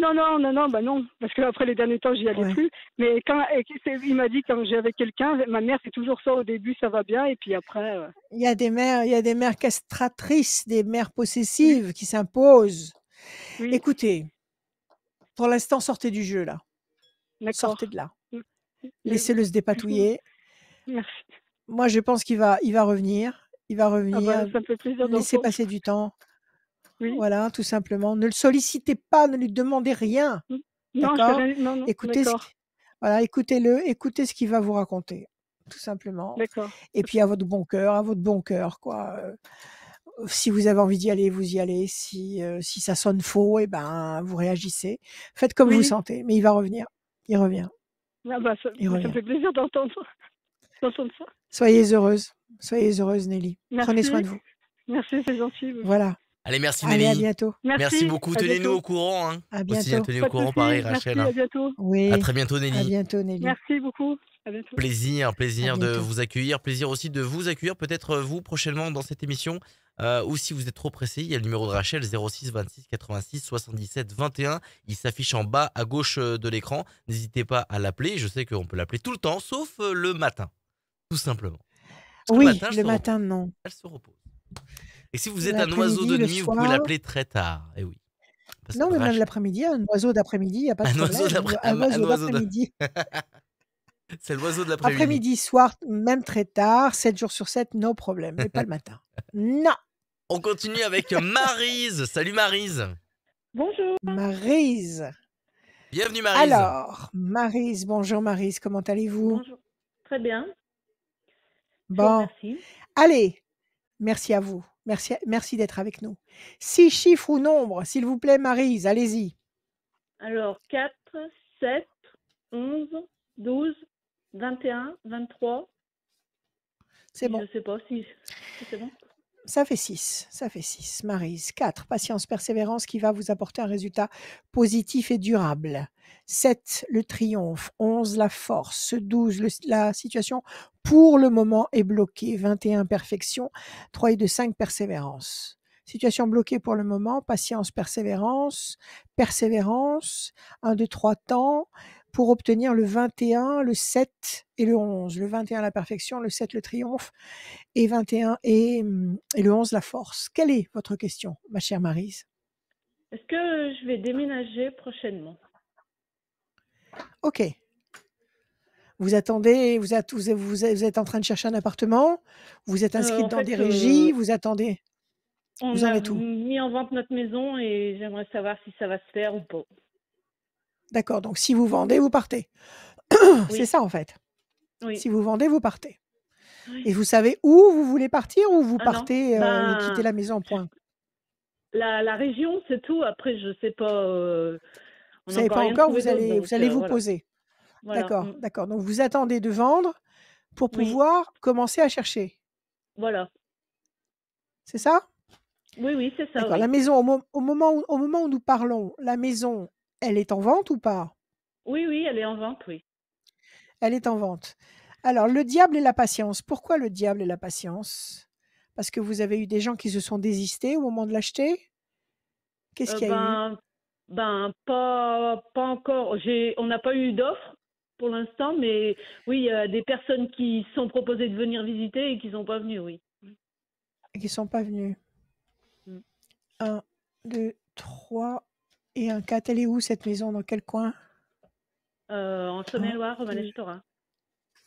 bah non, parce que après les derniers temps, j'y allais Ouais. plus. Mais il m'a dit quand j'avais quelqu'un, ma mère, c'est toujours ça, au début, ça va bien, et puis après, Il y a des mères castratrices, des mères possessives qui s'imposent. oui, Écoutez, pour l'instant, sortez du jeu là. Sortez d'accord. de là. Mm. Laissez-le se dépatouiller. Merci. Moi, je pense qu'il va revenir. Il va Ah bah, revenir. ça me fait plaisir Laissez d'entendre. passer du temps. Oui. Voilà, tout simplement. Ne le sollicitez pas, ne lui demandez rien. Non, D'accord? non, Écoutez d'accord, voilà, écoutez-le, écoutez ce qu'il va vous raconter, tout simplement. d'accord. Et puis à votre bon cœur, quoi. Si vous avez envie d'y aller, vous y allez. Si ça sonne faux, eh ben, vous réagissez. Faites comme vous Oui, sentez. Mais il va revenir. Il revient. ah bah, ça Il me revient. fait plaisir d'entendre ça. Soyez heureuse, Nelly. Prenez soin de Merci, vous. merci, c'est gentil. Voilà. Allez, merci Allez, à Nelly. bientôt. Merci beaucoup. À Tenez-nous bientôt. au courant. Hein. À Aussi, hein, bientôt. tenez au Pas de courant, pareil, soucis, Rachel. merci, Hein. à bientôt. À Oui. très bientôt, À Nelly. bientôt, Nelly. Merci beaucoup, à bientôt. Plaisir À de bientôt. vous accueillir. Plaisir aussi de vous accueillir, peut-être vous prochainement dans cette émission. Ou si vous êtes trop pressé, il y a le numéro de Rachel 06 26 86 77 21. Il s'affiche en bas à gauche de l'écran. N'hésitez pas à l'appeler. Je sais qu'on peut l'appeler tout le temps, sauf le matin, tout simplement. Parce que Oui, le matin, le matin, non. elle se repose. Et si vous êtes un oiseau L'après-midi, de le nuit, vous pouvez soir. l'appeler très tard. Eh oui. Parce Non, que mais même Rachel, l'après-midi, un oiseau d'après-midi, il n'y a pas de un oiseau problème. d'après, Un un oiseau oiseau de, d'après-midi. c'est l'oiseau de l'après-midi. Après-midi, soir, même très tard, 7 jours sur 7, no problème. Mais pas le matin. Non. On continue avec Maryse. Salut Maryse. Bonjour. Maryse. Bienvenue Maryse. Alors, Maryse, bonjour Maryse, comment allez-vous? Bonjour. Très bien. Je vous Bon, remercie. allez, merci à vous. Merci d'être avec nous. 6 chiffres ou nombres, s'il vous plaît, Maryse, allez-y. Alors, 4, 7, 11, 12, 21, 23. C'est bon. Je sais pas si c'est bon. Ça fait 6. Maryse. 4. Patience, persévérance qui va vous apporter un résultat positif et durable. 7. Le triomphe. 11. La force. 12. La situation pour le moment est bloquée. 21. Perfection. 3 et 2, 5. Persévérance. Situation bloquée pour le moment. Patience, persévérance. 1, 2, 3 temps. Pour obtenir le 21, le 7 et le 11. Le 21, la perfection. Le 7, le triomphe. Et 21 et le 11, la force. Quelle est votre question, ma chère Maryse? Est-ce que je vais déménager prochainement? OK. Vous attendez, vous êtes en train de chercher un appartement? Vous êtes inscrite En dans fait, des régies? Vous attendez? on Vous en a êtes où? mis en vente notre maison et j'aimerais savoir si ça va se faire ou pas. D'accord, donc si vous vendez, vous partez. C'est Oui, ça en fait. oui, Si vous vendez, vous partez. Et oui. vous savez où vous voulez partir ou vous Ah non, partez, vous quittez la maison, point? la région, c'est tout. Après, je sais pas, Vous on n'a savez encore pas rien encore, trouvé vous d'autre, allez donc vous voilà. poser. Voilà. D'accord, d'accord. Donc vous attendez de vendre pour Oui, pouvoir commencer à chercher. voilà. C'est ça? Oui, c'est ça, D'accord. La oui. maison, au moment où nous parlons, la maison, elle est en vente ou pas? Oui, elle est en vente, oui. Elle est en vente. Alors, le diable et la patience. Pourquoi le diable et la patience? Parce que vous avez eu des gens qui se sont désistés au moment de l'acheter? Qu'est-ce qu'il y a eu? Pas encore. On n'a pas eu d'offre pour l'instant, mais oui, il y a des personnes qui sont proposées de venir visiter et qui sont pas venues, oui. Qui ne sont pas venus. Mm. 1, 2, 3 et un 4. Elle est où cette maison? Dans quel coin? En 1, Saône-et-Loire, 2, Romanèche-Thorins.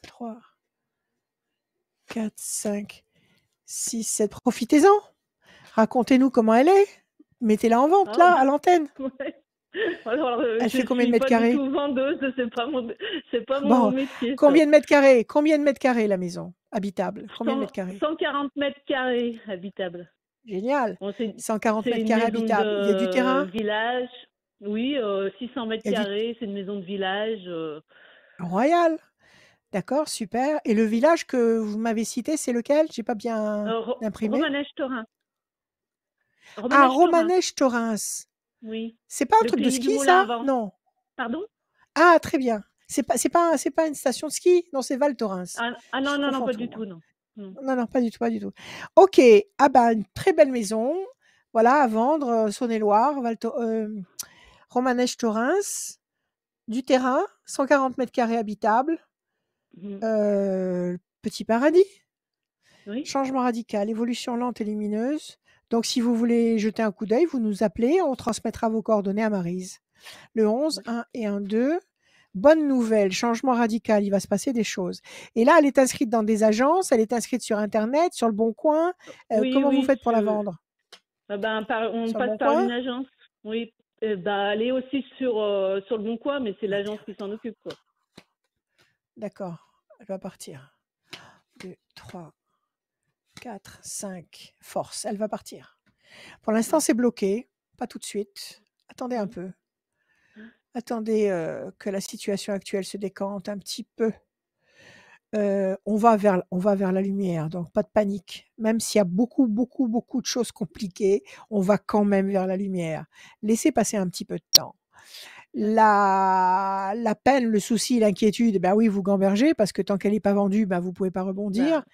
3, 4, 5, 6, 7. Profitez-en. Racontez-nous comment elle est. Mettez-la en vente, Ah, là, à l'antenne. ouais. Alors, Elle je fait combien de suis mètres pas du carrés? tout vendeuse, c'est pas mon Bon, métier, ça. combien de mètres carrés? Combien de mètres carrés la maison habitable? Combien de mètres 100 carrés? 140 mètres carrés habitables. Génial. Bon, 140 c'est mètres une carrés maison habitable. Il y a du terrain? de village. Oui, 600 mètres Il y a du carrés, c'est une maison de village. royal. D'accord, super. Et le village que vous m'avez cité, c'est lequel? J'ai pas bien imprimé. Romanèche-Torin. Ah, Romanèche-Torin, Romanèche-Torrens. oui. C'est pas un Le truc de pays du ski, moulin à ça? vent. Non. Pardon? Ah, très bien. C'est pas une station de ski? Non, c'est Val Thorens. Ah Je non, non, non, confonds pas tout, du moi. tout, non. Non. Non, non, pas du tout, pas du tout. OK. Ah bah, une très belle maison, voilà, à vendre, Saône-et-Loire, Romanèche-Thorens, du terrain, 140 mètres carrés habitables, Mhm. petit paradis. Oui, Changement radical, évolution lente et lumineuse. Donc si vous voulez jeter un coup d'œil, vous nous appelez, on transmettra vos coordonnées à Maryse. Le 11 1 et 1 2. Bonne nouvelle, changement radical, il va se passer des choses. Et là, elle est inscrite dans des agences, elle est inscrite sur internet, sur Le Bon Coin. oui, Comment vous oui. faites pour la vendre? On Sur Le passe Bon par Coin? une agence. Oui. Elle est aussi sur Le Bon Coin, mais c'est l'agence qui s'en occupe, quoi. D'accord, elle va partir. 2, 3, 4, 5, force, elle va partir. Pour l'instant, c'est bloqué, pas tout de suite. Attendez un peu. Attendez, que la situation actuelle se décante un petit peu. On va vers la lumière, donc pas de panique. Même s'il y a beaucoup, beaucoup, beaucoup de choses compliquées, on va quand même vers la lumière. Laissez passer un petit peu de temps. La peine, le souci, l'inquiétude, ben oui, vous gambergez parce que tant qu'elle n'est pas vendue, ben vous pouvez pas rebondir. Bah,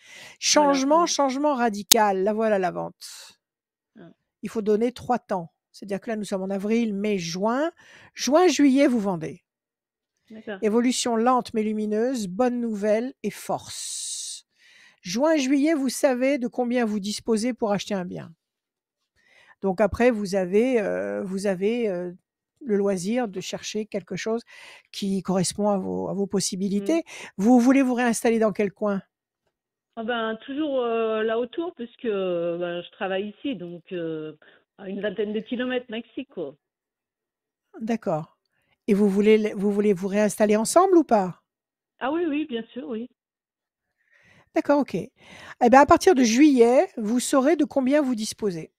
voilà. Changement radical, la voilà la vente. Ah. Il faut donner 3 temps. C'est-à-dire que là, nous sommes en avril, mai, juin. Juin, juillet, vous vendez. D'accord. Évolution lente mais lumineuse, bonne nouvelle et force. Juin, juillet, vous savez de combien vous disposez pour acheter un bien. Donc après, vous avez le loisir de chercher quelque chose qui correspond à vos possibilités. Vous voulez vous réinstaller dans quel coin? Toujours là autour, puisque je travaille ici, donc à une vingtaine de kilomètres maxi, quoi. D'accord. Et vous voulez vous réinstaller ensemble ou pas? Ah oui, oui, bien sûr, oui. D'accord, OK. Eh ben, à partir de juillet, vous saurez de combien vous disposez.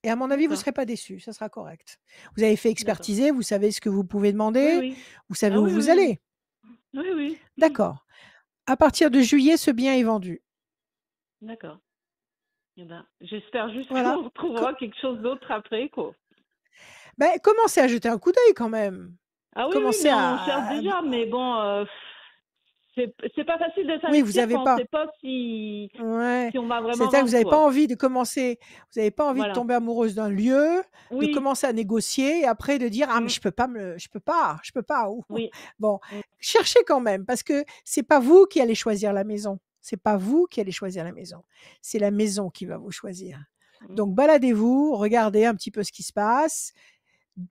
Et à mon avis, vous ne D'accord. serez pas déçus, ça sera correct. Vous avez fait D'accord. expertiser, vous savez ce que vous pouvez Oui, demander, oui. vous savez Ah où oui, vous oui, oui. allez. Oui, oui. D'accord. À partir de juillet, ce bien est vendu. D'accord. J'espère juste Voilà. qu'on retrouvera quelque chose d'autre après, quoi. Ben, commencez à jeter un coup d'œil quand même. Ah oui, Commencez mais on cherche à déjà, mais bon, c'est pas facile de oui, vous s'investir avez quand on pas sait pas si ouais, on va vraiment c'est-à-dire que vous vendre, n'avez pas quoi. envie de commencer vous n'avez pas envie de Voilà. tomber amoureuse d'un lieu, de Oui. commencer à négocier et après de dire: «Ah mais je peux pas» ou Oui. bon, cherchez quand même parce que c'est pas vous qui allez choisir la maison. C'est pas vous qui allez choisir la maison. C'est la maison qui va vous choisir. Donc baladez-vous, regardez un petit peu ce qui se passe,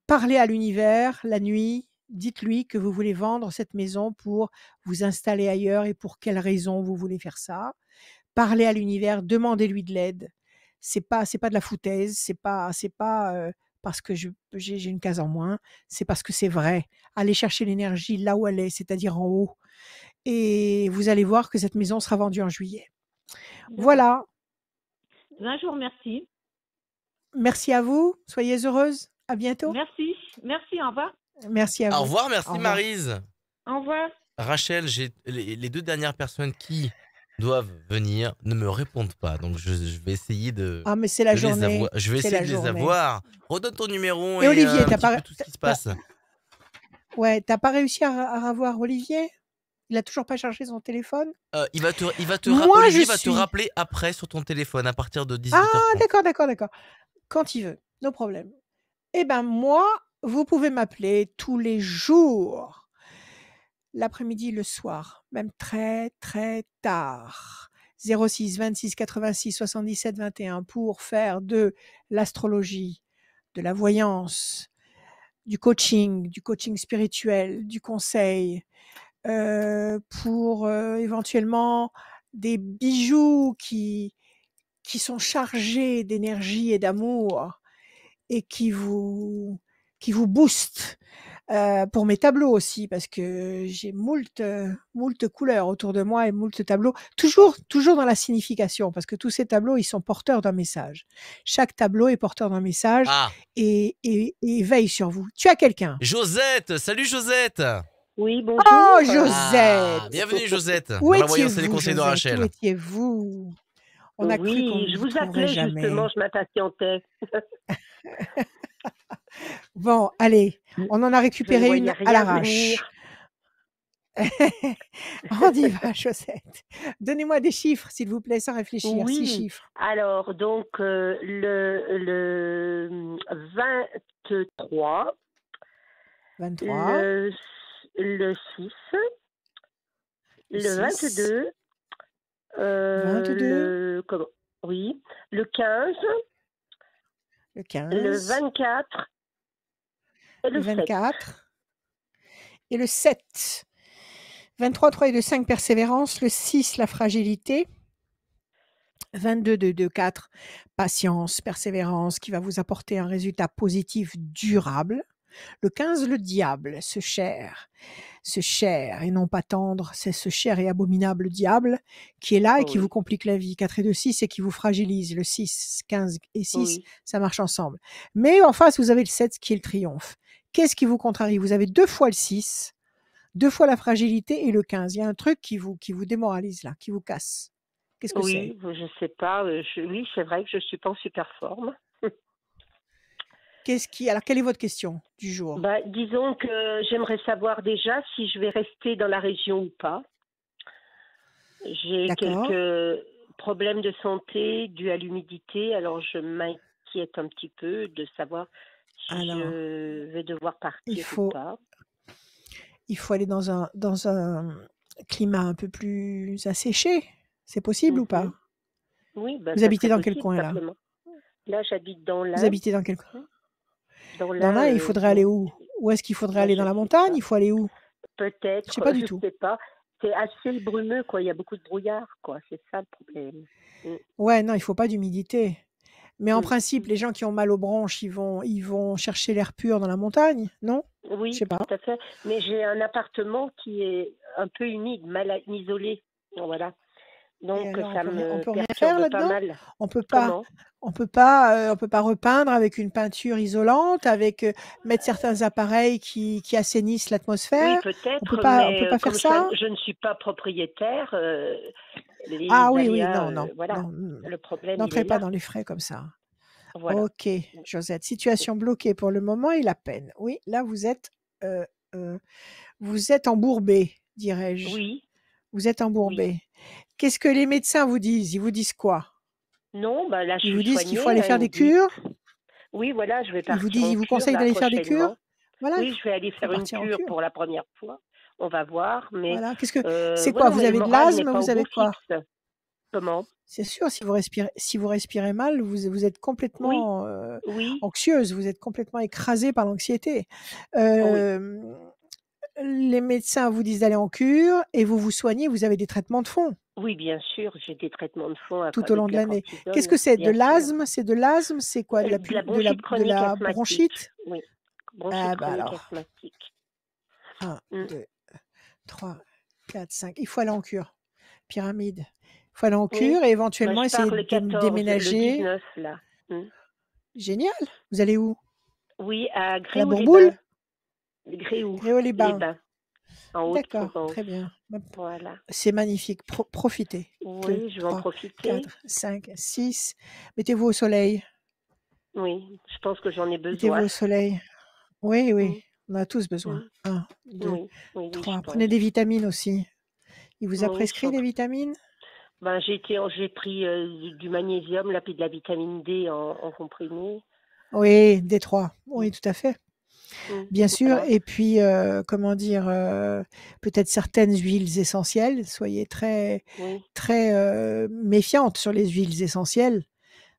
parlez à l'univers la nuit, dites-lui que vous voulez vendre cette maison pour vous installer ailleurs et pour quelles raisons vous voulez faire ça. Parlez à l'univers, demandez-lui de l'aide. C'est pas de la foutaise, c'est pas, parce que j'ai une case en moins, c'est parce que c'est vrai. Allez chercher l'énergie là où elle est, c'est-à-dire en haut et vous allez voir que cette maison sera vendue en juillet. D'accord. Voilà, Je vous remercie. merci à vous, soyez heureuse, à bientôt. Merci. Merci, au revoir. Merci à vous. Au revoir, Au merci revoir. Maryse. Au revoir. Rachel, j'ai les 2 dernières personnes qui doivent venir ne me répondent pas, donc je vais essayer de Ah mais c'est la les journée, avoir. Je vais c'est essayer la de les journée. avoir. Redonne ton numéro Et et Olivier, un tu as petit pas peu tout ce qui se passe. ouais, tu as pas réussi à avoir Olivier? Il a toujours pas chargé son téléphone? Il va te Moi, Olivier je va te suis rappeler après sur ton téléphone à partir de ah 18h30. d'accord. Quand il veut, no problème. Eh ben moi, vous pouvez m'appeler tous les jours. L'après-midi, le soir, même très, très tard. 06 26 86 77 21 pour faire de l'astrologie, de la voyance, du coaching spirituel, du conseil, pour, éventuellement des bijoux qui sont chargés d'énergie et d'amour et qui vous qui vous booste. Pour mes tableaux aussi, parce que j'ai moult couleurs autour de moi et moult tableaux. Toujours dans la signification, parce que tous ces tableaux, ils sont porteurs d'un message. Chaque tableau est porteur d'un message Ah, et veille sur vous. Tu as quelqu'un? Josette, salut Josette. Oui, Oh, bonjour. Ah, Josette! bienvenue Josette, Où dans la voyance et les étiez-vous, conseils de Josette? Où Rachel. étiez-vous? On a cru qu'on Oui, ne je vous vous trouverait appelais jamais. justement, je m'impatientais. Bon, allez, on en a Je ne récupéré une voyais à rien l'arrache. venir. On y va, Josette. Donnez-moi des chiffres, s'il vous plaît, sans réfléchir. 6 Oui, chiffres. alors donc le 23, 23, le 6, le le 6, 22, 22, oui, le 15, le le 15, 24 et le le 7. 24 et le 7. 23, 3 et 2, 5, persévérance. Le 6, la fragilité. 22, 2, 2, 4, patience, persévérance, qui va vous apporter un résultat positif durable. Le 15, le diable, ce cher et non pas tendre, c'est ce cher et abominable diable qui est là et qui vous Oui, complique la vie. 4 et 2, 6 et qui vous fragilise. Le 6, 15 et 6, oui. ça marche ensemble. Mais en face, vous avez le 7 qui est le triomphe. Qu'est-ce qui vous contrarie? Vous avez 2 fois le 6, 2 fois la fragilité et le 15. Il y a un truc qui vous démoralise là, qui vous casse. Qu'est-ce que c'est? Oui, je sais pas. Oui, c'est vrai que je suis pas en super forme. Alors, quelle est votre question du jour? Bah, disons que j'aimerais savoir déjà si je vais rester dans la région ou pas. J'ai D'accord. quelques problèmes de santé dus à l'humidité, alors je m'inquiète un petit peu de savoir si Alors, je vais devoir il partir ou faut, pas. il faut aller dans un climat un peu plus asséché. C'est possible ou pas? Mhm. Oui, ben, Vous ça habitez serait dans quel possible coin là? simplement. Là, j'habite dans Vous l'Ain. habitez dans quel coin? Dans Dans l'Ain, l'Ain, il faudrait aller où? Où est-ce qu'il faudrait ben, aller? je Dans la sais montagne? pas. Il faut aller où? Je sais Peut-être, pas du je tout. sais pas. C'est assez brumeux, quoi. Il y a beaucoup de brouillard, quoi. C'est ça le problème. Mm. Ouais, non, il faut pas d'humidité. Mais en Mm. principe, les gens qui ont mal aux bronches, ils vont chercher l'air pur dans la montagne, non? Je Oui, sais pas. tout à fait. Mais j'ai un appartement qui est un peu humide, mal isolé. Voilà. Et Donc alors, ça on me peut rien faire perturbe pas là-dedans? mal. On peut pas, Comment? on peut pas repeindre avec une peinture isolante, avec mettre certains appareils qui assainissent Oui, l'atmosphère. On peut-être, peut mais pas faire comme ça? je ne suis pas propriétaire, les Ah oui, aléas, non, voilà, non, le problème, il n'entrez est pas là. dans les frais comme ça. Voilà. Ok, Josette, situation bloquée pour le moment et la peine. Oui, là vous êtes embourbé, dirais-je. Oui, Vous êtes oui. embourbé. Qu'est-ce que les médecins vous disent? Ils vous disent quoi? Non, bah là, je Ils suis vous disent qu'il faut soignée, aller hein, faire ils me des disent. cures? Oui, voilà, je vais Ils vous partir en cure conseillent là d'aller faire des cures? prochainement. Voilà, Oui, je vais aller faut faire une partir en cure cure. pour la première fois. On va voir, mais Voilà. C'est voilà, quoi? Vous mais le avez de moral n'est l'asthme? pas Vous au avez beau quoi? fixe. Comment? C'est sûr, si vous respirez mal, vous êtes Oui, complètement oui, anxieuse, vous êtes complètement écrasée par l'anxiété. oui. Les médecins vous disent d'aller en cure et vous vous soignez, vous avez des traitements de fond Oui, bien sûr, j'ai des traitements de fond tout au long avec de la l'année. Qu'est-ce cortisone, que c'est? De bien sûr. l'asthme? C'est de l'asthme? C'est quoi? De la bronchite chronique la asthmatique. bronchite? Oui, bronchite Ah bah chronique alors, asthmatique. 1, Mm. 2, 3, 4, 5. Il faut aller en cure. Pyramide. Il faut aller en Oui, cure et bah, éventuellement je essayer pars le de 14, le déménager. 19 là. Mm. Génial. Vous allez où? Oui, à À la Gréoux-les-Bains. Bourboule? Gréoux, les Gréoux-les-Bains. Bains, en D'accord, Haute-Provence. très bien. Voilà. C'est magnifique. Profitez. 2, Oui, je vais en 3, profiter. 4, 5, 6. Mettez-vous au soleil. Oui, je pense que j'en ai Mettez-vous besoin. au soleil. Oui, oui, Mm. on a tous besoin. Mm. 1, 2, Oui, oui, oui, je 3. pense. Prenez des vitamines aussi. Il vous a Oui, prescrit des vitamines? ben, j'ai pris du magnésium, là, puis de la vitamine D en comprimé. Oui, D3. Oui, tout à fait. Bien sûr. Voilà. Et puis, comment dire, peut-être certaines huiles essentielles. Soyez très, Oui, très méfiante sur les huiles essentielles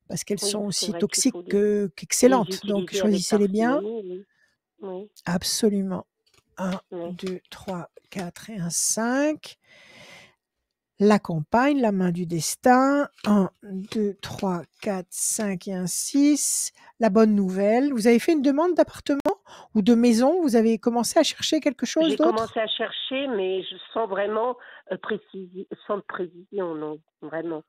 parce qu'elles oui, sont c'est aussi vrai qu'il toxiques faut les qu'excellentes. Donc, utiliser avec choisissez-les bien. parcimonie. Oui, oui, Absolument. 1, oui. 2, 3, 4 et un 5. La compagne, la main du destin. 1, 2, 3, 4, 5 et un 6. La bonne nouvelle. Vous avez fait une demande d'appartement ou de maison? Vous avez commencé à chercher quelque chose J'ai d'autre? commencé à chercher, mais je sens vraiment sans précision, non, vraiment.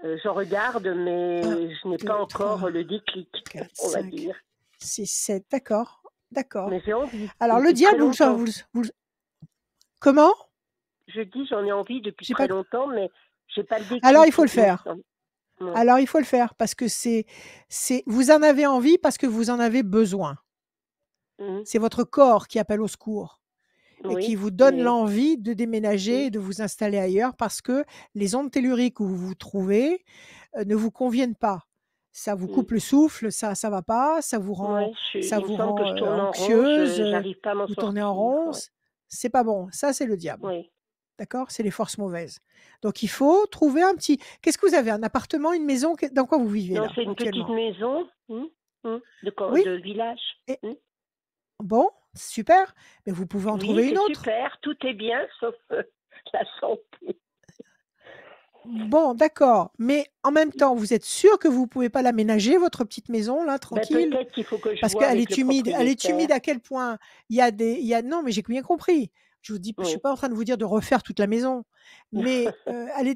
Je regarde, mais 1, je n'ai 2, pas encore 3, le déclic, 4, on va 5, dire. 6, 7. D'accord, d'accord. Mais j'ai envie, Alors le depuis très diable, longtemps. Comment? Je dis j'en ai envie depuis J'ai très pas longtemps, mais j'ai pas le déclic, Alors il faut le il me faire. semble. Ouais. Alors il faut le faire parce que vous en avez envie parce que vous en avez besoin. Mhm. C'est votre corps qui appelle au secours et qui Oui, vous donne mais l'envie de déménager et de vous installer ailleurs parce que les ondes telluriques où vous vous trouvez ne vous conviennent pas. Ça vous coupe le souffle, ça va pas, ça vous rend ouais, il me semble que je tourne en rond, anxieuse, j'arrive pas à m'en vous sortir. tournez en rond, Ouais. c'est pas bon. Ça, c'est le diable. Oui. D'accord? C'est les forces mauvaises. Donc il faut trouver un petit. Qu'est-ce que vous avez? Un appartement, une maison? Dans quoi vous vivez Non, là c'est une petite actuellement? maison Oui? de village. Et bon, super. Mais vous pouvez en Oui, trouver une c'est autre. super, tout est bien sauf la santé. Bon, d'accord. Mais en même temps, vous êtes sûr que vous pouvez pas l'aménager, votre petite maison, là, Ben, tranquille? peut-être qu'il faut que je Parce vois qu'elle avec est le humide. Elle est humide propriétaire. à quel point? Non, mais j'ai bien compris. Je suis Oui. pas en train de vous dire de refaire toute la maison. Mais elle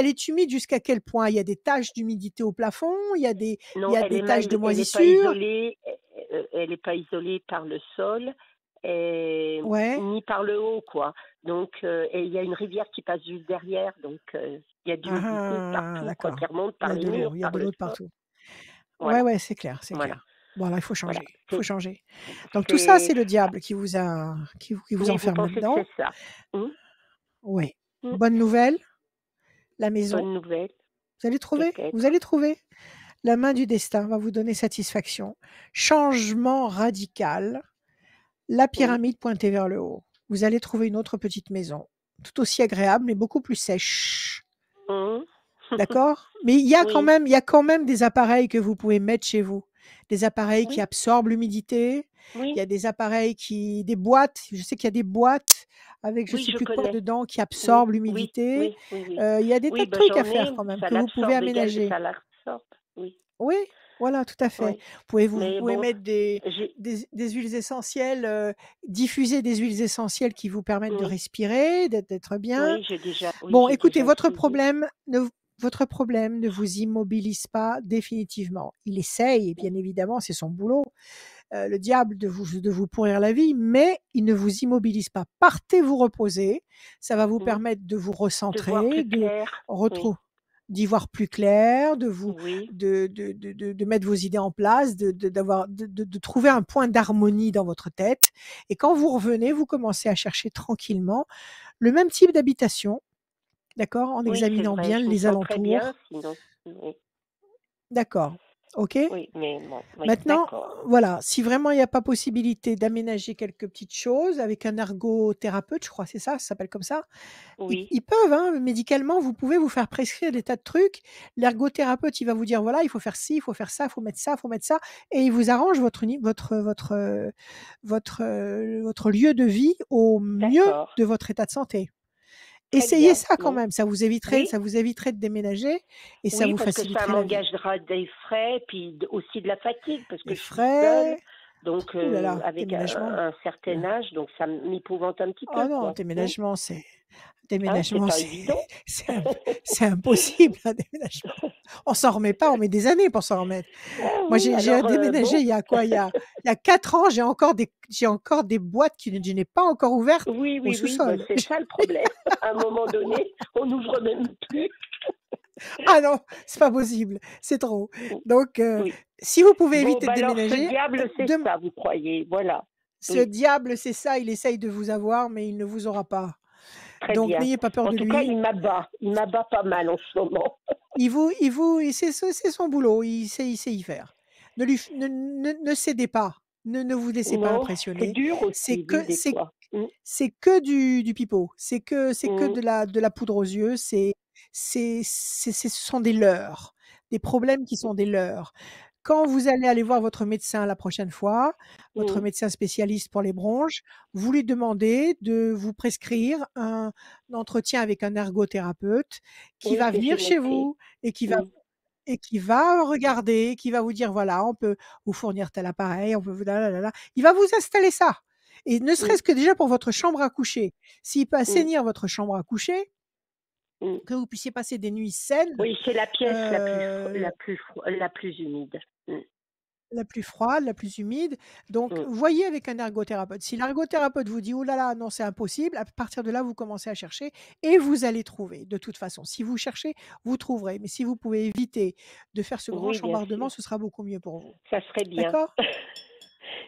est humide jusqu'à quel point? Il y a des taches d'humidité au plafond, il y a des Non, elle est taches de elle est pas moisissure. isolée, elle est pas isolée par le sol Ouais. ni par le haut, quoi. Donc, et il y a une rivière qui passe juste derrière, donc il y a de l'humidité partout, quoi, D'accord. qui remonte Il y par a les de l'eau, murs, il y a par de le l'eau de sol. partout. Voilà. Ouais, c'est clair, c'est Voilà. clair. Bon, alors il faut Voilà. changer, il faut changer. Donc tout C'est ça, c'est le diable qui vous oui, vous enferme pensez que là-dedans. c'est ça. Oui. Mm. Bonne nouvelle, la maison. Bonne nouvelle, Vous allez trouver, peut-être. vous allez trouver. La main du destin va vous donner satisfaction. Changement radical. La pyramide pointée vers le haut. Vous allez trouver une autre petite maison, tout aussi agréable, mais beaucoup plus sèche. D'accord? Mais il y a quand même des appareils que vous pouvez mettre chez vous. Des appareils qui absorbent l'humidité. Il y a des appareils des boîtes. Je sais qu'il y a des boîtes avec je sais plus quoi dedans qui absorbent l'humidité. Il y a des tas de trucs à faire quand même que vous pouvez aménager. Ça l'absorbe, oui. Oui, voilà, tout à fait. Oui. Vous pouvez mettre des huiles essentielles, diffuser des huiles essentielles qui vous permettent de respirer, d'être bien. Oui, j'ai déjà. Bon, écoutez, votre problème ne vous immobilise pas définitivement. Il essaye, et bien évidemment, c'est son boulot, le diable, de vous pourrir la vie, mais il ne vous immobilise pas. Partez vous reposer, ça va vous permettre de vous recentrer, d'y voir plus clair, de mettre vos idées en place, de trouver un point d'harmonie dans votre tête. Et quand vous revenez, vous commencez à chercher tranquillement le même type d'habitation, d'accord, en examinant bien les alentours. Très bien, sinon. D'accord. OK? Oui, mais bon, maintenant, voilà, si vraiment il n'y a pas possibilité d'aménager quelques petites choses avec un ergothérapeute, je crois, c'est ça, ça s'appelle comme ça. Ils peuvent, hein, médicalement, vous pouvez vous faire prescrire des tas de trucs. L'ergothérapeute, il va vous dire voilà, il faut faire ci, il faut faire ça, il faut mettre ça, il faut mettre ça, et il vous arrange votre lieu de vie au mieux de votre état de santé. Essayez ça quand même, ça vous éviterait de déménager et ça vous faciliterait la vie. Ça m'engagera des frais, puis aussi de la fatigue, parce que des je suis frais, seule, donc avec un certain âge, donc ça m'épouvante un petit peu. Oh non, déménagement, c'est impossible, un déménagement. On s'en remet pas, on met des années pour s'en remettre. Moi, j'ai déménagé il y a 4 ans, j'ai encore des boîtes que je n'ai pas encore ouvertes au sous-sol. C'est ça le problème. À un moment donné, on n'ouvre même plus. Ah non, c'est pas possible, c'est trop. Donc, si vous pouvez éviter de déménager... Ce diable, c'est ça, vous croyez, voilà. Ce diable, c'est ça, il essaye de vous avoir, mais il ne vous aura pas. Donc, n'ayez pas peur de lui. En tout cas, il m'abat pas mal en ce moment. C'est son boulot, il sait y faire. Ne cédez pas, ne vous laissez pas impressionner. C'est dur aussi, c'est que du pipeau, c'est que de la poudre aux yeux, ce sont des leurres, des problèmes qui sont des leurres. Quand vous allez aller voir votre médecin la prochaine fois, votre médecin spécialiste pour les bronches, vous lui demandez de vous prescrire un entretien avec un ergothérapeute qui va venir chez vous et qui va et qui va regarder, qui va vous dire: «Voilà, on peut vous fournir tel appareil, on peut vous la la la la». Il va vous installer ça et ne Mmh. serait-ce que déjà pour votre chambre à coucher. S'il peut Mmh. assainir votre chambre à coucher, Mmh. que vous puissiez passer des nuits saines, Oui, c'est la pièce heu la plus humide. Mmh. la plus froide, la plus humide. Donc, Mmh. voyez avec un ergothérapeute. Si l'ergothérapeute vous dit: «Oh là là, non, c'est impossible», à partir de là, vous commencez à chercher et vous allez trouver de toute façon. Si vous cherchez, vous trouverez. Mais si vous pouvez éviter de faire ce grand Oui, bien chambardement, sûr. ce sera beaucoup mieux pour vous. Ça serait bien. D'accord?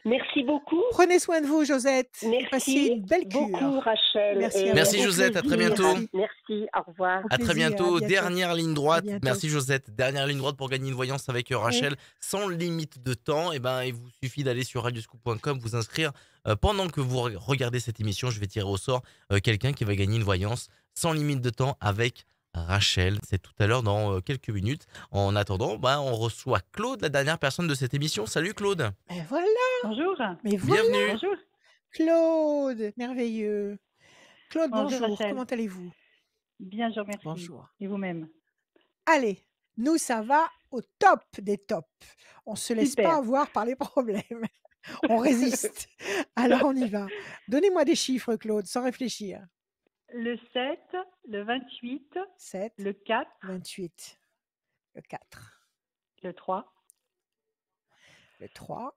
Merci beaucoup. Prenez soin de vous, Josette, et passez Merci une belle beaucoup, cure. Rachel. Merci à Merci vous. Au Josette, à très plaisir. bientôt. Merci. Merci, au revoir. Au À très plaisir, à bientôt. bientôt. Dernière ligne À droite. bientôt. Merci Josette. Dernière ligne droite pour gagner une voyance avec Oui. Rachel sans limite de temps. Et ben, il vous suffit d'aller sur radioscoop.com, vous inscrire. Pendant que vous regardez cette émission, je vais tirer au sort quelqu'un qui va gagner une voyance sans limite de temps avec Rachel. C'est tout à l'heure dans quelques minutes. En attendant, on reçoit Claude, la dernière personne de cette émission. Salut Claude. Mais voilà, Bonjour. mais voilà, Bienvenue. Bonjour. Claude, merveilleux. Claude, Bonjour, bonjour, Rachel. comment allez-vous? Bien, je vous remercie. Bonjour. Et vous-même? Allez, nous, ça va au top des tops. On se laisse pas Super. avoir par les problèmes. On résiste. Alors, on y va. Donnez-moi des chiffres, Claude, sans réfléchir. Le 7, le 28, 7, le 4, 28, le 4, le 3, le 3,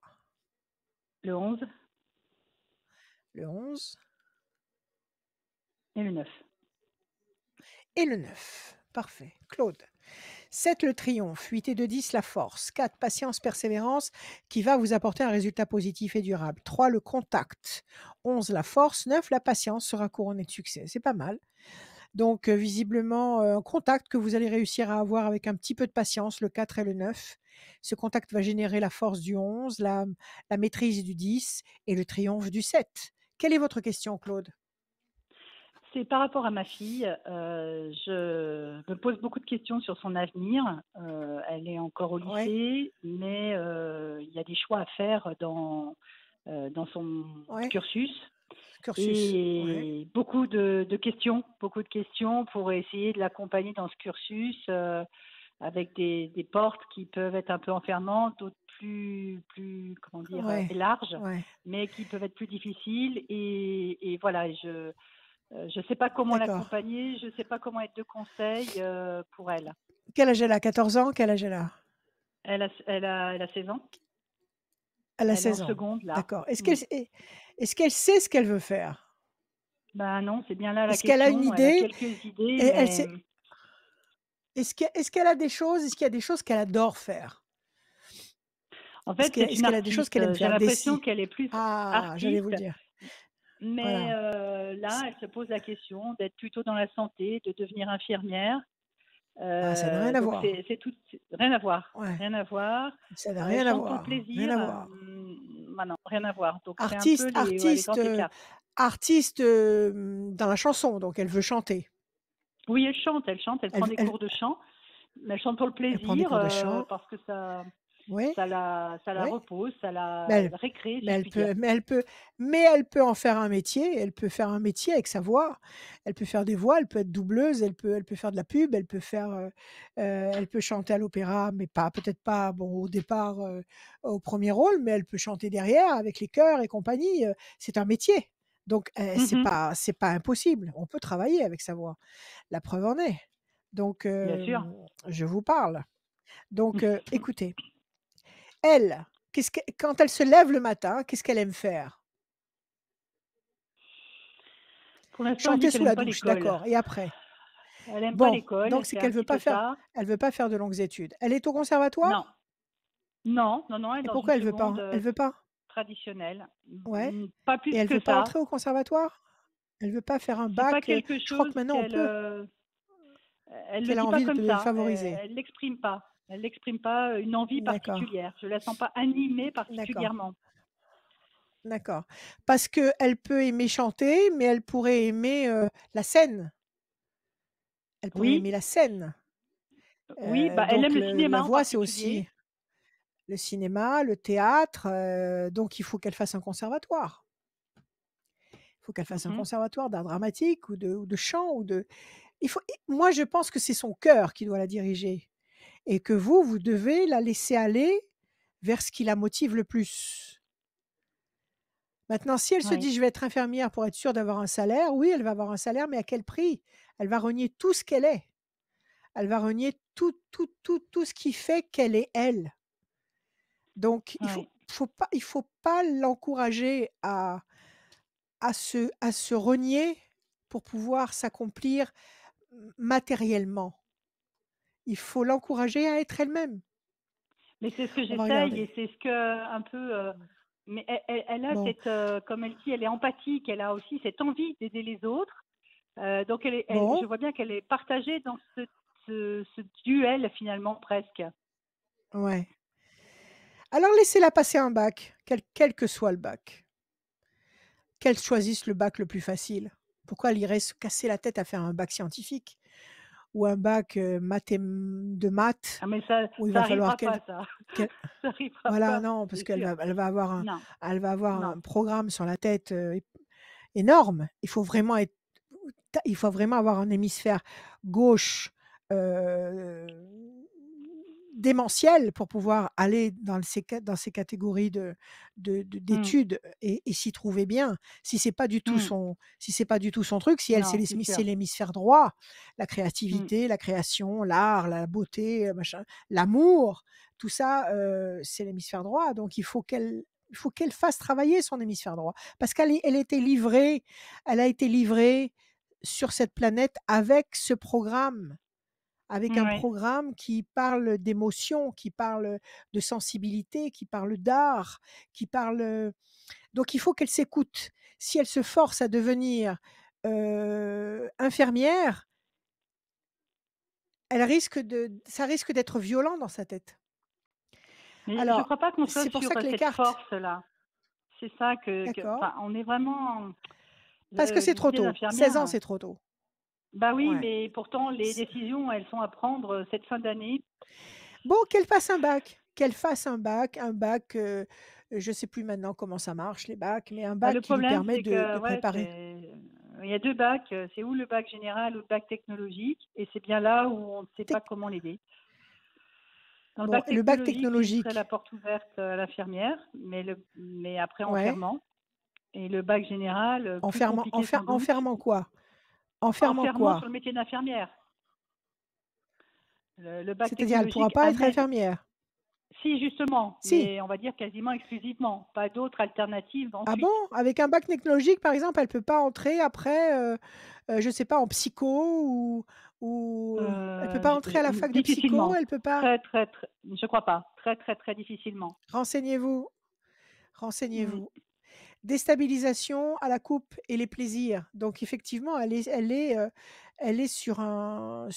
le 11 le 11 et le 9. et le 9. Parfait. Claude. 7, le triomphe. 8 et 2, 10, la force. 4, patience, persévérance, qui va vous apporter un résultat positif et durable. 3, le contact. 11, la force. 9, la patience sera couronnée de succès. C'est pas mal. Donc, visiblement, un contact que vous allez réussir à avoir avec un petit peu de patience, le 4 et le 9. Ce contact va générer la force du 11, la maîtrise du 10 et le triomphe du 7. Quelle est votre question, Claude? C'est par rapport à ma fille. Je me pose beaucoup de questions sur son avenir. Elle est encore au Ouais, lycée, mais il y a des choix à faire dans son ouais, cursus. cursus. Ouais, Et beaucoup de questions pour essayer de l'accompagner dans ce cursus, avec des portes qui peuvent être un peu enfermantes, d'autres plus comment dire, ouais, larges, ouais. mais qui peuvent être plus difficiles. Et voilà, je ne sais pas comment D'accord. l'accompagner, je ne sais pas comment être de conseil pour elle. Quel âge elle a? 14 ans? Quel âge elle a? Elle a 16 ans, Elle a elle est en 16 ans. seconde là. D'accord. Est-ce Mm. qu'elle sait ce qu'elle veut faire? Ben non, c'est bien là la Est-ce qu'elle a une question. Elle a idée? quelques idées, Et elle mais sait est-ce qu'elle a des choses est-ce qu'il y a des choses qu'elle adore faire? en fait, c'est Est-ce une qu'elle a des choses qu'elle aime artiste. J'ai faire? l'impression Dessiner? qu'elle est plus Ah, j'allais vous artiste, le dire. mais Voilà. là, elle se pose la question d'être plutôt dans la santé, de devenir infirmière. Ah, ça n'a rien à Donc voir. c'est tout, rien à voir, Ouais, rien à voir. ça n'a Elle rien à chante pour le voir, rien plaisir, à voir. bah non, rien à voir. Donc c'est un peu Artiste les artiste, grands écarts. artiste, dans la chanson, donc elle veut chanter. Oui, elle chante, elle prend des Elle cours de chant, mais elle chante pour le elle prend des plaisir, cours de chant. parce que Oui, ça la oui. repose, ça Mais la elle récrée, mais si je elle puis dire. peut mais elle peut mais elle peut en faire un métier. Elle peut faire un métier avec sa voix. Elle peut faire des voix, elle peut être doubleuse, elle peut faire de la pub, elle peut chanter à l'opéra, mais pas peut-être pas, bon, au départ, au premier rôle, mais elle peut chanter derrière avec les chœurs et compagnie, c'est un métier. Donc Mhm, c'est pas impossible. On peut travailler avec sa voix. La preuve en est. Donc bien sûr. je vous parle. Donc écoutez, elle, quand elle se lève le matin, qu'est-ce qu'elle aime faire? Pour l'instant, elle dit Chanter qu'elle sous n'aime la pas douche, l'école. d'accord, et après? Elle n'aime pas Bon, l'école, donc elle c'est fait un qu'elle petit peu ça. veut pas faire de longues études. Elle est au Non, conservatoire? non, non, non, elle est Et dans une pourquoi elle veut seconde pas? Elle veut pas? traditionnelle. Ouais, Pas et plus elle que veut pas ça. entrer au conservatoire? Elle veut pas faire un C'est pas bac, quelque je crois que chose maintenant on peut, elle le qu'elle a dit pas envie comme de ça. favoriser. Elle l'exprime pas. Elle n'exprime pas une envie D'accord, particulière. Je la sens pas animée d'accord, particulièrement. d'accord. Parce qu'elle peut aimer chanter, mais elle pourrait aimer, la scène. Elle pourrait aimer Oui, la scène. oui, bah elle Donc aime le la cinéma en voix, c'est aussi particulier. le cinéma, le théâtre, donc il faut qu'elle fasse un conservatoire. Il faut qu'elle fasse un Mhm. conservatoire d'art dramatique ou de chant ou de il faut moi je pense que c'est son cœur qui doit la diriger et que vous devez la laisser aller vers ce qui la motive le plus. Maintenant, si elle se Oui. dit: «Je vais être infirmière pour être sûre d'avoir un salaire», oui, elle va avoir un salaire, mais à quel prix? Elle va renier tout ce qu'elle est. Elle va renier tout ce qui fait qu'elle est elle. Donc Oui. il faut pas l'encourager à se renier pour pouvoir s'accomplir matériellement. Il faut l'encourager à être elle-même. Mais c'est ce que On va j'essaye regarder. et c'est ce que un peu, mais elle a Bon, cette, comme elle dit, elle est empathique, elle a aussi cette envie d'aider les autres. Donc je bon, vois bien qu'elle est partagée dans ce duel finalement presque. ouais. Alors laissez-la passer un bac, quel que soit le bac. Qu'elle choisisse le bac le plus facile. Pourquoi elle irait se casser la tête à faire un bac scientifique ou un bac, de maths Ah mais ça où il ça va falloir arrivera pas ça. qu'elle Ça arrivera voilà, pas, non, parce c'est sûr. elle va avoir Non, un non. programme sur la tête, énorme. Il faut vraiment avoir un hémisphère gauche, heu, démentiel pour pouvoir aller dans ces catégories Mmh. d'études et s'y trouver bien. Mmh. Si c'est pas du tout son truc, si elle Non, c'est sûr. c'est l'hémisphère droit, la Mmh. créativité, la création, l'art, la beauté, machin, l'amour, tout ça, c'est l'hémisphère droit. Donc il faut qu'elle fasse travailler son hémisphère droit parce elle a été livrée sur cette planète avec ce programme, avec un Ouais. programme qui parle d'émotion, qui parle de sensibilité, qui parle d'art, qui parle, donc il faut qu'elle s'écoute. Si elle se force à devenir, infirmière, ça risque d'être violent dans sa tête. Mais je Alors, crois pas qu'on soit c'est pour sur, ça que les cette cartes, force-là. C'est ça que d'accord, enfin, on est vraiment, parce que c'est je trop disais tôt. 16 ans, l'infirmière. c'est trop tôt. Bah oui, Ouais. mais pourtant les C décisions, elles sont à prendre, cette fin d'année. Bon, qu'elle fasse un bac, je sais plus maintenant comment ça marche les bacs, mais un Bah, bac le qui lui problème, permet c'est que de ouais, préparer. il y a 2 bacs, c'est ou le bac général ou le bac technologique et c'est bien là où on ne sait pas Tec comment l'aider. Dans le Bon, bac le bac technologique, je laisserai la technologique, porte ouverte à l'infirmière, mais après en ouais, fermant et le bac général, en plus fermant compliqué sans en doute, fermant quoi? En en fermant fermant sur quoi? le métier d'infirmière. Le bac C'est-à-dire elle pourra technologique pas être amène infirmière? si justement, Si. mais on va dire quasiment exclusivement, pas d'autres alternatives Ah bon? ensuite. Avec un bac technologique, par exemple, elle peut pas entrer après, je sais pas, en psycho elle peut pas entrer à la fac de psycho? Difficilement. Elle peut pas? Très, très, très je crois pas. Très, très, très difficilement. Renseignez-vous, Mmh. renseignez-vous. Déstabilisation à la coupe et les plaisirs. Donc effectivement, elle est sur un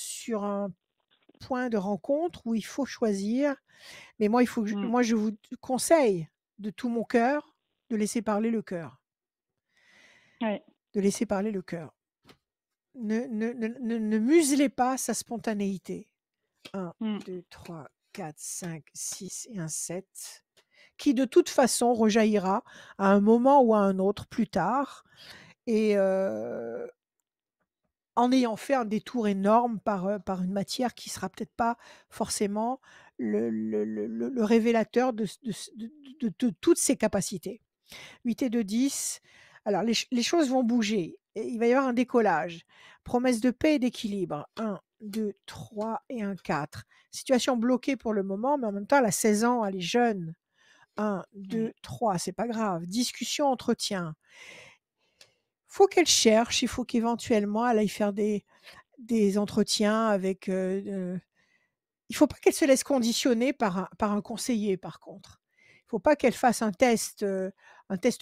point de rencontre où il faut choisir. Mais Mmh. moi, je vous conseille de tout mon cœur de laisser parler le cœur, Ouais. de laisser parler le cœur. Ne muselez pas sa spontanéité. 1, Mmh. 2, 3, 4, 5, 6 et un 7, qui de toute façon rejaillira à un moment ou à un autre plus tard et en ayant fait un détour énorme par une matière qui sera peut-être pas forcément le révélateur de toutes ses capacités. 8 et 2, 10. Alors les choses vont bouger et il va y avoir un décollage. Promesse de paix et d'équilibre. 1, 2, 3 et un 4. Situation bloquée pour le moment, mais en même temps, elle a 16 ans, elle est jeune. 1, 2, Ouais. 3, c'est pas grave. Discussion, entretien. Faut qu'elle cherche, il faut qu'éventuellement elle aille faire des entretiens avec, il faut pas qu'elle se laisse conditionner par un conseiller par contre. Il faut pas qu'elle fasse un test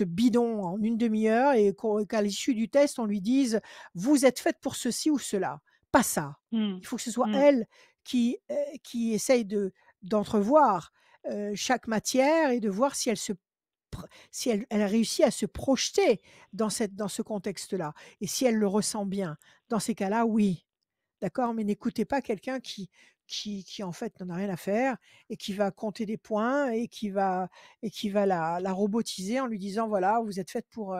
bidon en une demi-heure et qu'à l'issue du test, on lui dise: «Vous êtes faite pour ceci ou cela». Pas ça. Mmh. Il faut que ce soit Mmh. elle qui essaye d'entrevoir, chaque matière et de voir si elle a réussi à se projeter dans ce contexte-là et si elle le ressent bien. Dans ces cas-là, oui. D'accord? Mais n'écoutez pas quelqu'un qui en fait n'en a rien à faire et qui va compter des points et qui va la robotiser en lui disant: «Voilà, vous êtes faite pour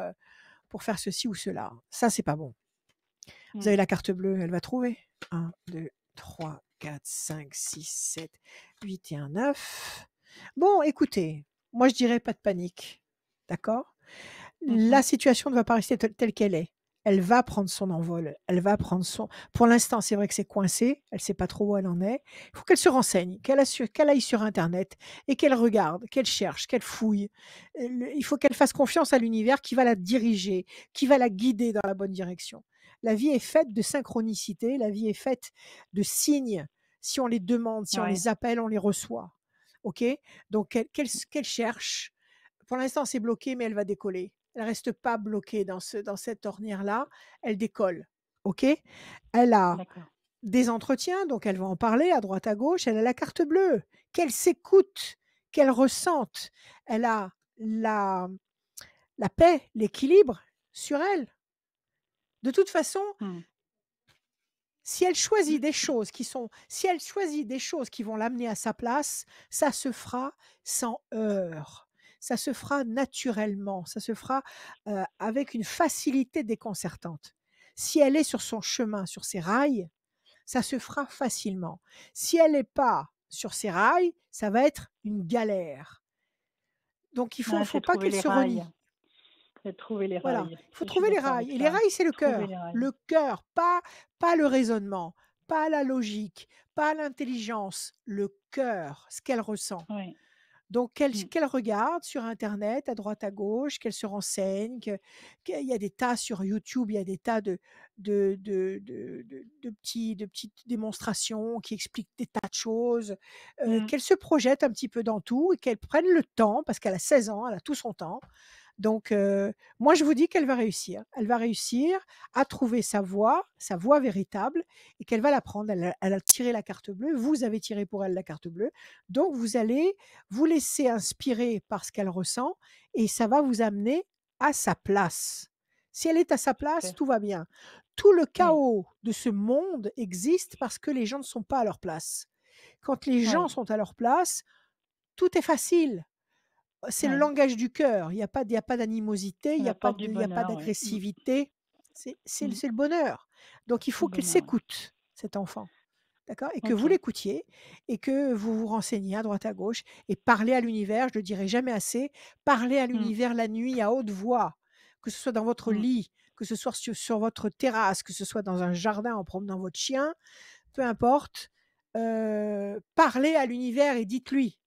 faire ceci ou cela». Ça, c'est pas bon. Vous Mmh. avez la carte bleue, elle va trouver. 1, 2, 3, 4, 5, 6, 7, 8 et un 9. Bon, écoutez, moi je dirais pas de panique. D'accord? La situation ne va pas rester telle qu'elle est. Elle va prendre son envol. Elle va prendre son. Pour l'instant, c'est vrai que c'est coincé. Elle ne sait pas trop où elle en est. Il faut qu'elle se renseigne, qu'elle aille sur Internet et qu'elle regarde, qu'elle cherche, qu'elle fouille. Il faut qu'elle fasse confiance à l'univers qui va la diriger, qui va la guider dans la bonne direction. La vie est faite de synchronicité. La vie est faite de signes. Si on les demande, si on Ouais. les appelle, on les reçoit. OK? Donc, qu'elle cherche. Pour l'instant, c'est bloqué, mais elle va décoller. Elle reste pas bloquée dans cette ornière-là. Elle décolle. OK? Elle a D'accord. des entretiens, donc elle va en parler à droite, à gauche. Elle a la carte bleue. Qu'elle s'écoute, qu'elle ressente. Elle a la paix, l'équilibre sur elle. De toute façon, si elle choisit des choses qui vont l'amener à sa place, ça se fera sans heurts. Ça se fera naturellement. Ça se fera avec une facilité déconcertante. Si elle est sur son chemin, sur ses rails, ça se fera facilement. Si elle n'est pas sur ses rails, ça va être une galère. Donc il Ouais, faut c'est pas trouver qu'elle les se rails. renie. C'est trouver les Voilà, rails. il faut Je suis trouver les d'accord rails. avec Et les ça. rails, c'est le Trouver les cœur. rails. Le cœur, pas le raisonnement, pas la logique, pas l'intelligence. Le cœur, ce qu'elle ressent. Oui. Donc, qu'elle regarde sur Internet, à droite, à gauche, qu'elle se renseigne, qu'il y a des tas sur YouTube, il y a des tas de petites démonstrations qui expliquent des tas de choses, qu'elle se projette un petit peu dans tout et qu'elle prenne le temps, parce qu'elle a 16 ans, elle a tout son temps. Donc, moi, je vous dis qu'elle va réussir. Elle va réussir à trouver sa voie véritable, et qu'elle va la prendre. Elle a tiré la carte bleue. Vous avez tiré pour elle la carte bleue. Donc, vous allez vous laisser inspirer par ce qu'elle ressent, et ça va vous amener à sa place. Si elle est à sa place, Super. tout va bien. Tout le Oui. chaos de ce monde existe parce que les gens ne sont pas à leur place. Quand les gens Oui. sont à leur place, tout est facile. C'est le Oui. langage du cœur. Il y a pas d'animosité, il Ça y a pas apporte du il y a pas bonheur, oui. d'agressivité. C'est Mm. le bonheur. Donc il C'est faut le qu'elle bonheur. s'écoute, cet enfant. D'accord? Et que vous Ok. l'écoutiez et que vous vous renseigniez à droite, à gauche, et parlez à l'univers, je le dirai jamais assez, parlez à Mm. l'univers la nuit à haute voix, que ce soit dans votre Mm. lit, que ce soit sur votre terrasse, que ce soit dans un jardin en promenant votre chien, peu importe. Parlez à l'univers et dites-lui: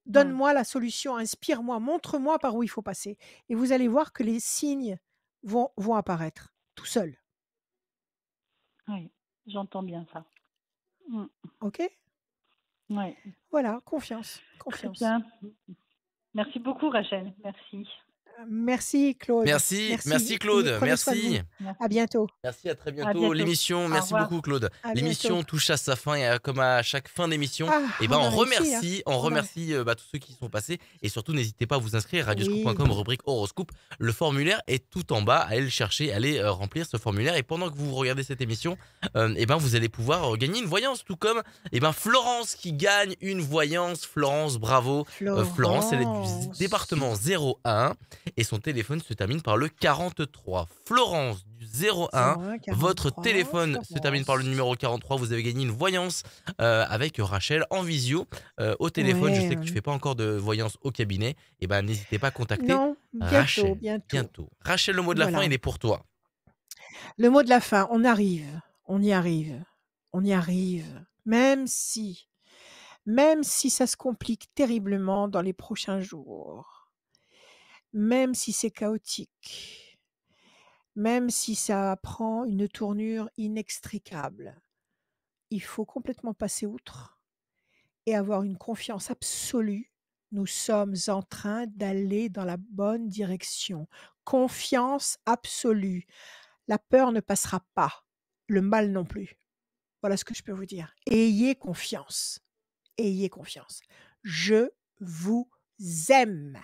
Mm. «Donne-moi la solution, inspire-moi, montre-moi par où il faut passer», et vous allez voir que les signes vont apparaître tout seuls. Oui, j'entends bien ça. Mm. OK? Oui. Voilà, confiance, Très confiance. bien. Merci beaucoup, Rachel. Merci. Merci Claude. Merci Merci, Claude, prenez soin de vous. merci. Merci. À bientôt. Merci, à très À bientôt. bientôt. L'émission, Au merci revoir. beaucoup Claude. À bientôt. L'émission touche à sa fin, et comme à chaque fin d'émission, Ah, eh ben on a on réussi, hein. remercie tous ceux qui sont passés, et surtout n'hésitez pas à vous inscrire, Oui. radioscoop.com, rubrique horoscope. Le formulaire est tout en bas, allez le chercher, allez remplir ce formulaire, et pendant que vous regardez cette émission, eh ben vous allez pouvoir gagner une voyance, tout comme Florence qui gagne une voyance. Florence, bravo. Florence, elle est du département 01 et son téléphone se termine par le 43. Florence du 01, votre 43, téléphone se termine par le Florence. numéro 43. Vous avez gagné une voyance avec Rachel en visio au téléphone. Je sais que tu Ouais. fais pas encore de voyance au cabinet. Et ben n'hésitez pas à contacter Non, Rachel bientôt. Rachel, le mot de la fin, Voilà. il est pour toi. Le mot de la fin, on arrive, on y arrive, on y arrive. Même si ça se complique terriblement dans les prochains jours, même si c'est chaotique, même si ça prend une tournure inextricable, il faut complètement passer outre et avoir une confiance absolue. Nous sommes en train d'aller dans la bonne direction. Confiance absolue. La peur ne passera pas, le mal non plus. Voilà ce que je peux vous dire. Ayez confiance. Ayez confiance. Je vous aime.